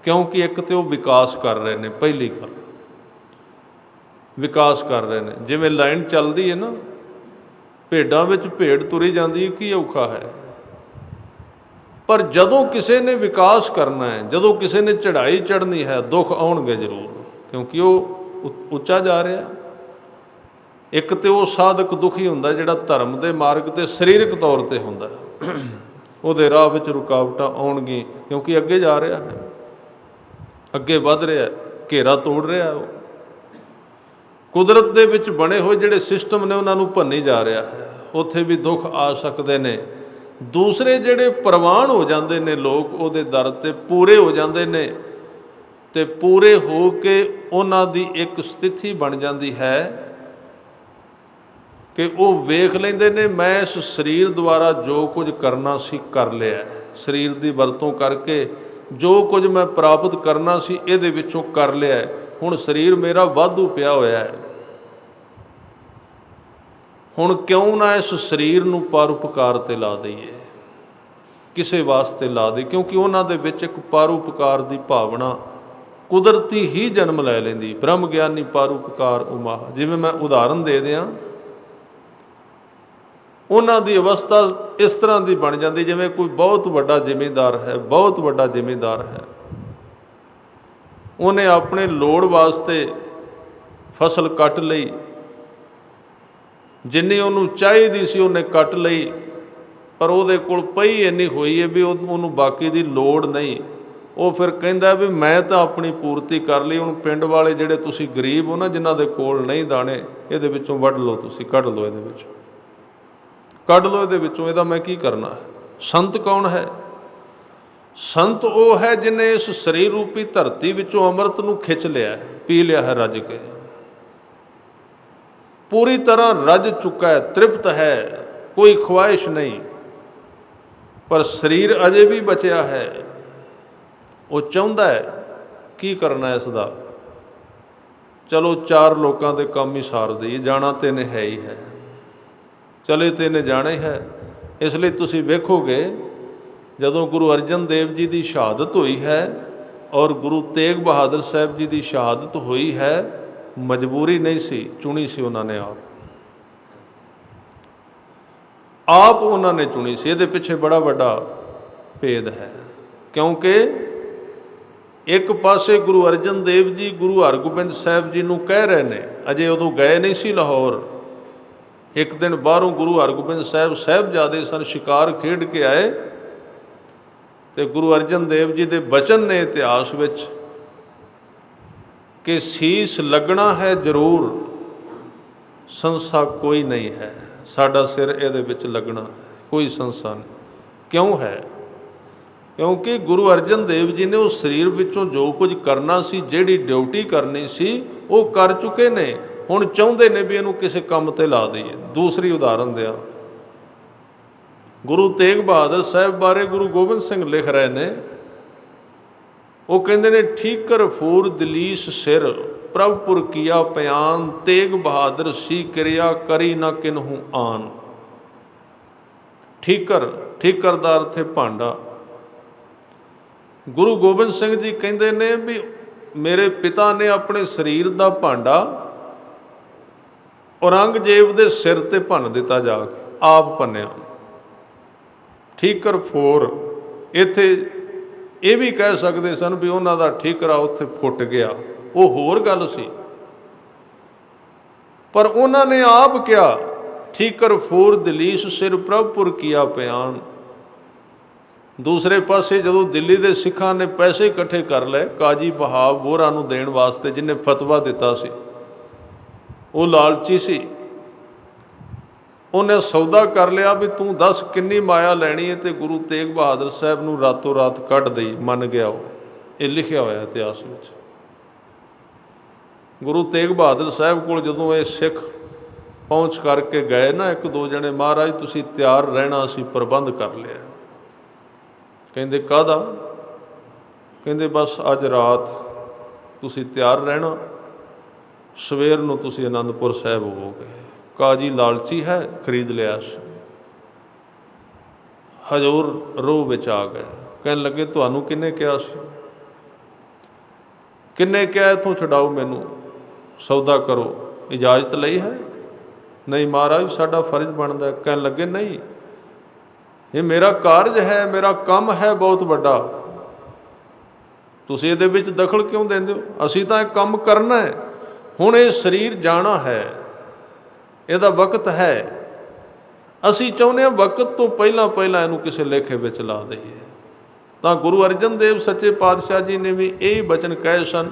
ਕਿਉਂਕਿ ਇੱਕ ਤਾਂ ਉਹ ਵਿਕਾਸ ਕਰ ਰਹੇ ਨੇ। ਪਹਿਲੀ ਗੱਲ, ਵਿਕਾਸ ਕਰ ਰਹੇ ਨੇ। ਜਿਵੇਂ ਲਾਈਨ ਚੱਲਦੀ ਹੈ ਨਾ, ਭੇਡਾਂ ਵਿੱਚ ਭੇਡ ਤੁਰੀ ਜਾਂਦੀ ਹੈ, ਕੀ ਔਖਾ ਹੈ? ਪਰ ਜਦੋਂ ਕਿਸੇ ਨੇ ਵਿਕਾਸ ਕਰਨਾ ਹੈ, ਜਦੋਂ ਕਿਸੇ ਨੇ ਚੜ੍ਹਾਈ ਚੜ੍ਹਨੀ ਹੈ, ਦੁੱਖ ਆਉਣਗੇ ਜ਼ਰੂਰ, ਕਿਉਂਕਿ ਉਹ ਉੱਚਾ ਜਾ ਰਿਹਾ। ਇੱਕ ਤੇ ਉਹ ਸਾਧਕ ਦੁਖੀ ਹੁੰਦਾ ਜਿਹੜਾ ਧਰਮ ਦੇ ਮਾਰਗ 'ਤੇ ਸਰੀਰਕ ਤੌਰ 'ਤੇ ਹੁੰਦਾ, ਉਹਦੇ ਰਾਹ ਵਿੱਚ ਰੁਕਾਵਟਾਂ ਆਉਣਗੀਆਂ, ਕਿਉਂਕਿ ਅੱਗੇ ਜਾ ਰਿਹਾ ਹੈ, ਅੱਗੇ ਵੱਧ ਰਿਹਾ, ਘੇਰਾ ਤੋੜ ਰਿਹਾ। ਉਹ ਕੁਦਰਤ ਦੇ ਵਿੱਚ ਬਣੇ ਹੋਏ ਜਿਹੜੇ ਸਿਸਟਮ ਨੇ ਉਹਨਾਂ ਨੂੰ ਭੰਨੀ ਜਾ ਰਿਹਾ ਹੈ। ਉੱਥੇ ਵੀ ਦੁੱਖ ਆ ਸਕਦੇ ਨੇ। ਦੂਸਰੇ ਜਿਹੜੇ ਪ੍ਰਵਾਨ ਹੋ ਜਾਂਦੇ ਨੇ ਲੋਕ, ਉਹਦੇ ਦਰ 'ਤੇ ਪੂਰੇ ਹੋ ਜਾਂਦੇ ਨੇ, ਤੇ ਪੂਰੇ ਹੋ ਕੇ ਉਹਨਾਂ ਦੀ ਇੱਕ ਸਥਿਤੀ ਬਣ ਜਾਂਦੀ ਹੈ ਕਿ ਉਹ ਵੇਖ ਲੈਂਦੇ ਨੇ, ਮੈਂ ਇਸ ਸਰੀਰ ਦੁਆਰਾ ਜੋ ਕੁਝ ਕਰਨਾ ਸੀ ਕਰ ਲਿਆ। ਸਰੀਰ ਦੀ ਵਰਤੋਂ ਕਰਕੇ ਜੋ ਕੁਝ ਮੈਂ ਪ੍ਰਾਪਤ ਕਰਨਾ ਸੀ ਇਹਦੇ ਵਿੱਚੋਂ ਕਰ ਲਿਆ। ਹੁਣ ਸਰੀਰ ਮੇਰਾ ਵਾਧੂ ਪਿਆ ਹੋਇਆ ਹੈ, ਹੁਣ ਕਿਉਂ ਨਾ ਇਸ ਸਰੀਰ ਨੂੰ ਪਰਉਪਕਾਰ 'ਤੇ ਲਾ ਦਈਏ, ਕਿਸੇ ਵਾਸਤੇ ਲਾ ਦੇ। ਕਿਉਂਕਿ ਉਹਨਾਂ ਦੇ ਵਿੱਚ ਇੱਕ ਪਰਉਪਕਾਰ ਦੀ ਭਾਵਨਾ ਕੁਦਰਤੀ ਹੀ ਜਨਮ ਲੈ ਲੈਂਦੀ। ਬ੍ਰਹਮ ਗਿਆਨੀ ਪਰਉਪਕਾਰ ਉਮਾਹ। ਜਿਵੇਂ ਮੈਂ ਉਦਾਹਰਨ ਦੇ ਦਿਆਂ, ਉਹਨਾਂ ਦੀ ਅਵਸਥਾ ਇਸ ਤਰ੍ਹਾਂ ਦੀ ਬਣ ਜਾਂਦੀ ਜਿਵੇਂ ਕੋਈ ਬਹੁਤ ਵੱਡਾ ਜ਼ਿਮੀਂਦਾਰ ਹੈ, ਬਹੁਤ ਵੱਡਾ ਜ਼ਿਮੀਂਦਾਰ ਹੈ। ਉਹਨੇ ਆਪਣੇ ਲੋੜ ਵਾਸਤੇ ਫਸਲ ਕੱਟ ਲਈ, ਜਿੰਨੀ ਉਹਨੂੰ ਚਾਹੀਦੀ ਸੀ ਉਹਨੇ ਕੱਟ ਲਈ, ਪਰ ਉਹਦੇ ਕੋਲ ਪਈ ਇੰਨੀ ਹੋਈ ਹੈ ਵੀ ਉਹਨੂੰ ਬਾਕੀ ਦੀ ਲੋੜ ਨਹੀਂ। ਉਹ ਫਿਰ ਕਹਿੰਦਾ ਵੀ ਮੈਂ ਤਾਂ ਆਪਣੀ ਪੂਰਤੀ ਕਰ ਲਈ, ਹੁਣ ਪਿੰਡ ਵਾਲੇ ਜਿਹੜੇ ਤੁਸੀਂ ਗਰੀਬ ਹੋ ਨਾ, ਜਿਨ੍ਹਾਂ ਦੇ ਕੋਲ ਨਹੀਂ ਦਾਣੇ, ਇਹਦੇ ਵਿੱਚੋਂ ਵੱਢ ਲਓ, ਤੁਸੀਂ ਕੱਢ ਲਓ, ਇਹਦੇ ਵਿੱਚੋਂ ਕੱਢ ਲਓ, ਇਹਦੇ ਵਿੱਚੋਂ, ਇਹਦਾ ਮੈਂ ਕੀ ਕਰਨਾ ਹੈ। ਸੰਤ ਕੌਣ ਹੈ? ਸੰਤ ਉਹ ਹੈ ਜਿਹਨੇ ਇਸ ਸਰੀਰ ਰੂਪੀ ਧਰਤੀ ਵਿੱਚੋਂ ਅੰਮ੍ਰਿਤ ਨੂੰ ਖਿੱਚ ਲਿਆ, ਪੀ ਲਿਆ ਹੈ ਰੱਜ ਕੇ, ਪੂਰੀ ਤਰ੍ਹਾਂ ਰੱਜ ਚੁੱਕਾ ਹੈ, ਤ੍ਰਿਪਤ ਹੈ, ਕੋਈ ਖਵਾਇਸ਼ ਨਹੀਂ। ਪਰ ਸਰੀਰ ਅਜੇ ਵੀ ਬਚਿਆ ਹੈ। ਉਹ ਚਾਹੁੰਦਾ ਹੈ ਕੀ ਕਰਨਾ ਇਸ ਦਾ, ਚਲੋ 4 ਲੋਕਾਂ ਦੇ ਕੰਮ ਹੀ ਸਾਰ ਦੇਈਏ, ਜਾਣਾ ਤੇ ਇਹਨੇ ਹੈ ਹੀ ਹੈ, ਚਲੇ ਤੇ ਇਹਨੇ ਜਾਣਾ ਹੀ ਹੈ। ਇਸ ਲਈ ਤੁਸੀਂ ਵੇਖੋਗੇ ਜਦੋਂ ਗੁਰੂ ਅਰਜਨ ਦੇਵ ਜੀ ਦੀ ਸ਼ਹਾਦਤ ਹੋਈ ਹੈ ਔਰ ਗੁਰੂ ਤੇਗ ਬਹਾਦਰ ਸਾਹਿਬ ਜੀ ਦੀ ਸ਼ਹਾਦਤ ਹੋਈ ਹੈ, ਮਜਬੂਰੀ ਨਹੀਂ ਸੀ, ਚੁਣੀ ਸੀ ਉਹਨਾਂ ਨੇ ਆਪ ਉਹਨਾਂ ਨੇ ਚੁਣੀ ਸੀ। ਇਹਦੇ ਪਿੱਛੇ ਬੜਾ ਵੱਡਾ ਭੇਦ ਹੈ, ਕਿਉਂਕਿ ਇੱਕ ਪਾਸੇ ਗੁਰੂ ਅਰਜਨ ਦੇਵ ਜੀ ਗੁਰੂ ਹਰਗੋਬਿੰਦ ਸਾਹਿਬ ਜੀ ਨੂੰ ਕਹਿ ਰਹੇ ਨੇ, ਅਜੇ ਉਦੋਂ ਗਏ ਨਹੀਂ ਸੀ ਲਾਹੌਰ। ਇੱਕ ਦਿਨ ਬਾਹਰੋਂ ਗੁਰੂ ਹਰਗੋਬਿੰਦ ਸਾਹਿਬ ਸਾਹਿਬਜ਼ਾਦੇ ਸਨ, ਸ਼ਿਕਾਰ ਖੇਡ ਕੇ ਆਏ, ਤੇ ਗੁਰੂ ਅਰਜਨ ਦੇਵ ਜੀ ਦੇ ਬਚਨ ਨੇ ਇਤਿਹਾਸ ਵਿੱਚ ਕਿ ਸੀਸ ਲੱਗਣਾ ਹੈ ਜ਼ਰੂਰ, ਸੰਸਾ ਕੋਈ ਨਹੀਂ ਹੈ, ਸਾਡਾ ਸਿਰ ਇਹਦੇ ਵਿੱਚ ਲੱਗਣਾ, ਕੋਈ ਸੰਸਾ ਨਹੀਂ। ਕਿਉਂ ਹੈ? ਕਿਉਂਕਿ ਗੁਰੂ ਅਰਜਨ ਦੇਵ ਜੀ ਨੇ ਉਸ ਸਰੀਰ ਵਿੱਚੋਂ ਜੋ ਕੁਝ ਕਰਨਾ ਸੀ, ਜਿਹੜੀ ਡਿਊਟੀ ਕਰਨੀ ਸੀ, ਉਹ ਕਰ ਚੁੱਕੇ ਨੇ। ਹੁਣ ਚਾਹੁੰਦੇ ਨੇ ਵੀ ਇਹਨੂੰ ਕਿਸੇ ਕੰਮ ਤੇ ਲਾ ਦਈਏ। ਦੂਸਰੀ ਉਦਾਹਰਨ ਦਿਆਂ, ਗੁਰੂ ਤੇਗ ਬਹਾਦਰ ਸਾਹਿਬ ਬਾਰੇ ਗੁਰੂ ਗੋਬਿੰਦ ਸਿੰਘ ਲਿਖ ਰਹੇ ਨੇ, ਉਹ ਕਹਿੰਦੇ ਨੇ, ਠੀਕਰ ਫੂਰ ਦਲੀਸ ਸਿਰ ਪ੍ਰਭਪੁਰ ਕੀਆ ਪਿਆਨ, ਤੇਗ ਬਹਾਦਰ ਸੀ ਕਿਰਿਆ ਕਰੀ ਨਾ ਕਿਨਹੂ ਆਨ। ਠੀਕਰ, ਠੀਕਰ ਦਾ ਅਰਥ ਹੈ ਭਾਂਡਾ। ਗੁਰੂ ਗੋਬਿੰਦ ਸਿੰਘ ਜੀ ਕਹਿੰਦੇ ਨੇ ਵੀ ਮੇਰੇ ਪਿਤਾ ਨੇ ਆਪਣੇ ਸਰੀਰ ਦਾ ਭਾਂਡਾ ਔਰੰਗਜ਼ੇਬ ਦੇ ਸਿਰ ਤੇ ਭੰਨ ਦਿੱਤਾ, ਜਾ ਕੇ ਆਪ ਭੰਨਿਆ। ਠੀਕਰ ਫੋਰ, ਇੱਥੇ ਇਹ ਵੀ ਕਹਿ ਸਕਦੇ ਸਨ ਵੀ ਉਹਨਾਂ ਦਾ ਠੀਕਰਾ ਉੱਥੇ ਫੁੱਟ ਗਿਆ, ਉਹ ਹੋਰ ਗੱਲ ਸੀ, ਪਰ ਉਹਨਾਂ ਨੇ ਆਪ ਕਿਹਾ ਠੀਕਰ ਫੋਰ ਦਲੀਸ ਸਿਰ ਪ੍ਰਭਪੁਰ ਕੀਆ ਪਿਆਨ। ਦੂਸਰੇ ਪਾਸੇ ਜਦੋਂ ਦਿੱਲੀ ਦੇ ਸਿੱਖਾਂ ਨੇ ਪੈਸੇ ਇਕੱਠੇ ਕਰ ਲਏ ਕਾਜੀ ਬਹਾਵ ਵੋਹਰਾ ਨੂੰ ਦੇਣ ਵਾਸਤੇ, ਜਿਹਨੇ ਫਤਵਾ ਦਿੱਤਾ ਸੀ, ਉਹ ਲਾਲਚੀ ਸੀ, ਉਹਨੇ ਸੌਦਾ ਕਰ ਲਿਆ ਵੀ ਤੂੰ ਦੱਸ ਕਿੰਨੀ ਮਾਇਆ ਲੈਣੀ ਹੈ ਤੇ ਗੁਰੂ ਤੇਗ ਬਹਾਦਰ ਸਾਹਿਬ ਨੂੰ ਰਾਤੋਂ ਰਾਤ ਕੱਢ ਦੇਈ। ਮੰਨ ਗਿਆ ਉਹ, ਇਹ ਲਿਖਿਆ ਹੋਇਆ ਇਤਿਹਾਸ ਵਿੱਚ। ਗੁਰੂ ਤੇਗ ਬਹਾਦਰ ਸਾਹਿਬ ਕੋਲ ਜਦੋਂ ਇਹ ਸਿੱਖ ਪਹੁੰਚ ਕਰਕੇ ਗਏ ਨਾ ਇੱਕ ਦੋ ਜਣੇ, ਮਹਾਰਾਜ ਤੁਸੀਂ ਤਿਆਰ ਰਹਿਣਾ, ਅਸੀਂ ਪ੍ਰਬੰਧ ਕਰ ਲਿਆ। ਕਹਿੰਦੇ ਕਾਹਦਾ? ਕਹਿੰਦੇ ਬਸ ਅੱਜ ਰਾਤ ਤੁਸੀਂ ਤਿਆਰ ਰਹਿਣਾ, ਸਵੇਰ ਨੂੰ ਤੁਸੀਂ ਆਨੰਦਪੁਰ ਸਾਹਿਬ ਹੋਵੋਗੇ। ਕਾਜੀ ਲਾਲਚੀ ਹੈ, ਖਰੀਦ ਲਿਆ ਸੀ। ਹਜ਼ੂਰ ਰੋਹ ਵਿੱਚ ਆ ਗਏ, ਕਹਿਣ ਲੱਗੇ ਤੁਹਾਨੂੰ ਕਿਹਨੇ ਕਿਹਾ ਸੀ? ਕਿੰਨੇ ਕਿਹਾ ਇੱਥੋਂ ਛਡਾਓ ਮੈਨੂੰ, ਸੌਦਾ ਕਰੋ, ਇਜਾਜ਼ਤ ਲਈ ਹੈ? ਨਹੀਂ ਮਹਾਰਾਜ ਸਾਡਾ ਫਰਜ਼ ਬਣਦਾ। ਕਹਿਣ ਲੱਗੇ ਨਹੀਂ, ਇਹ ਮੇਰਾ ਕਾਰਜ ਹੈ, ਮੇਰਾ ਕੰਮ ਹੈ ਬਹੁਤ ਵੱਡਾ, ਤੁਸੀਂ ਇਹਦੇ ਵਿੱਚ ਦਖਲ ਕਿਉਂ ਦਿੰਦੇ ਹੋ? ਅਸੀਂ ਤਾਂ ਇਹ ਕੰਮ ਕਰਨਾ ਹੈ, ਹੁਣ ਇਹ ਸਰੀਰ ਜਾਣਾ ਹੈ, ਇਹਦਾ ਵਕਤ ਹੈ। ਅਸੀਂ ਚਾਹੁੰਦੇ ਹਾਂ ਵਕਤ ਤੋਂ ਪਹਿਲਾਂ ਪਹਿਲਾਂ ਇਹਨੂੰ ਕਿਸੇ ਲੇਖੇ ਵਿੱਚ ਲਾ ਦਈਏ। ਤਾਂ ਗੁਰੂ ਅਰਜਨ ਦੇਵ ਸੱਚੇ ਪਾਤਸ਼ਾਹ ਜੀ ਨੇ ਵੀ ਇਹ ਬਚਨ ਕਹੇ ਸਨ,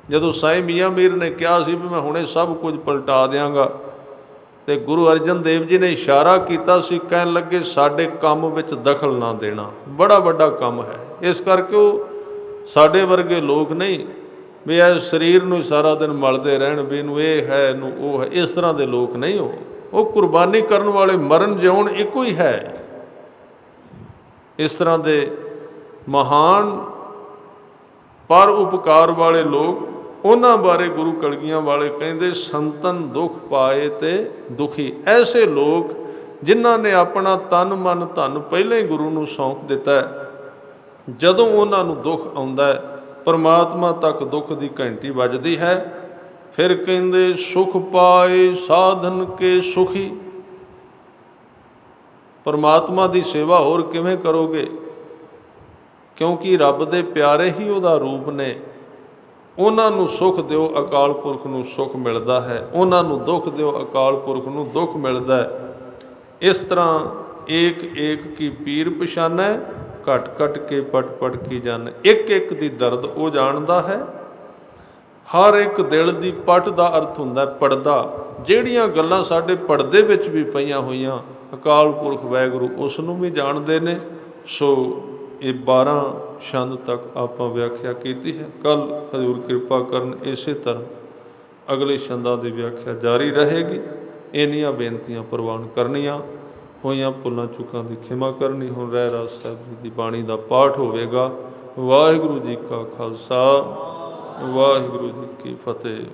ਜਦੋਂ ਸਾਈਂ ਮੀਆਂ ਮੀਰ ਨੇ ਕਿਹਾ ਸੀ ਵੀ ਮੈਂ ਹੁਣੇ ਸਭ ਕੁਝ ਪਲਟਾ ਦਿਆਂਗਾ, ਤੇ ਗੁਰੂ ਅਰਜਨ ਦੇਵ ਜੀ ਨੇ ਇਸ਼ਾਰਾ ਕੀਤਾ ਸੀ, ਕਹਿਣ ਲੱਗੇ ਸਾਡੇ ਕੰਮ ਵਿੱਚ ਦਖਲ ਨਾ ਦੇਣਾ, ਬੜਾ ਵੱਡਾ ਕੰਮ ਹੈ। ਇਸ ਕਰਕੇ ਉਹ ਸਾਡੇ ਵਰਗੇ ਲੋਕ ਨਹੀਂ ਵੀ ਇਹ ਸਰੀਰ ਨੂੰ ਸਾਰਾ ਦਿਨ ਮਲਦੇ ਰਹਿਣ ਵੀ ਇਹਨੂੰ ਇਹ ਹੈ ਇਹਨੂੰ ਉਹ ਹੈ, ਇਸ ਤਰ੍ਹਾਂ ਦੇ ਲੋਕ ਨਹੀਂ। ਉਹ ਕੁਰਬਾਨੀ ਕਰਨ ਵਾਲੇ, ਮਰਨ ਜਿਉਣ ਇੱਕੋ ਹੀ ਹੈ। ਇਸ ਤਰ੍ਹਾਂ ਦੇ ਮਹਾਨ ਪਰ ਉਪਕਾਰ ਵਾਲੇ ਲੋਕ, ਉਹਨਾਂ ਬਾਰੇ ਗੁਰੂ ਕਲਗੀਆਂ ਵਾਲੇ ਕਹਿੰਦੇ ਸੰਤਨ ਦੁੱਖ ਪਾਏ ਤੇ ਦੁਖੀ। ਐਸੇ ਲੋਕ ਜਿਨ੍ਹਾਂ ਨੇ ਆਪਣਾ ਤਨ ਮਨ ਧਨ ਪਹਿਲਾਂ ਹੀ ਗੁਰੂ ਨੂੰ ਸੌਂਪ ਦਿੱਤਾ, ਜਦੋਂ ਉਹਨਾਂ ਨੂੰ ਦੁੱਖ ਆਉਂਦਾ ਪਰਮਾਤਮਾ ਤੱਕ ਦੁੱਖ ਦੀ ਘੰਟੀ ਵੱਜਦੀ ਹੈ। ਫਿਰ ਕਹਿੰਦੇ ਸੁਖ ਪਾਏ ਸਾਧਨ ਕੇ ਸੁਖੀ। ਪਰਮਾਤਮਾ ਦੀ ਸੇਵਾ ਹੋਰ ਕਿਵੇਂ ਕਰੋਗੇ? ਕਿਉਂਕਿ ਰੱਬ ਦੇ ਪਿਆਰੇ ਹੀ ਉਹਦਾ ਰੂਪ ਨੇ। ਉਹਨਾਂ ਨੂੰ ਸੁੱਖ ਦਿਓ, ਅਕਾਲ ਪੁਰਖ ਨੂੰ ਸੁੱਖ ਮਿਲਦਾ ਹੈ। ਉਹਨਾਂ ਨੂੰ ਦੁੱਖ ਦਿਓ, ਅਕਾਲ ਪੁਰਖ ਨੂੰ ਦੁੱਖ ਮਿਲਦਾ ਹੈ। ਇਸ ਤਰ੍ਹਾਂ ਏਕ ਏਕ ਕੀ ਪੀਰ ਪਛਾਨੈ, ਘਟ ਘਟ ਕੇ ਪਟ ਪਟ ਕੀ ਜਾਣੈ। ਇੱਕ ਇੱਕ ਦੀ ਦਰਦ ਉਹ ਜਾਣਦਾ ਹੈ। ਹਰ ਇੱਕ ਦਿਲ ਦੀ ਪਟ ਦਾ ਅਰਥ ਹੁੰਦਾ ਪੜਦਾ। ਜਿਹੜੀਆਂ ਗੱਲਾਂ ਸਾਡੇ ਪੜਦੇ ਵਿੱਚ ਵੀ ਪਈਆਂ ਹੋਈਆਂ, ਅਕਾਲ ਪੁਰਖ ਵਾਹਿਗੁਰੂ ਉਸ ਨੂੰ ਵੀ ਜਾਣਦੇ ਨੇ। ਸੋ ਇਹ 12 ਛੰਦ ਤੱਕ ਆਪਾਂ ਵਿਆਖਿਆ ਕੀਤੀ ਹੈ। ਕੱਲ੍ਹ ਹਜ਼ੂਰ ਕਿਰਪਾ ਕਰਨ ਇਸੇ ਤਰ੍ਹਾਂ ਅਗਲੇ ਛੰਦਾਂ ਦੀ ਵਿਆਖਿਆ ਜਾਰੀ ਰਹੇਗੀ। ਇੰਨੀਆਂ ਬੇਨਤੀਆਂ ਪ੍ਰਵਾਨ ਕਰਨੀਆਂ, ਹੋਈਆਂ ਭੁੱਲਾਂ ਚੁੱਕਾਂ ਦੀ ਖਿਮਾ ਕਰਨੀ। ਹੁਣ ਰਹਿਰਾਸ ਸਾਹਿਬ ਜੀ ਦੀ ਬਾਣੀ ਦਾ ਪਾਠ ਹੋਵੇਗਾ। ਵਾਹਿਗੁਰੂ ਜੀ ਕਾ ਖਾਲਸਾ, ਵਾਹਿਗੁਰੂ ਜੀ ਕੀ ਫਤਿਹ।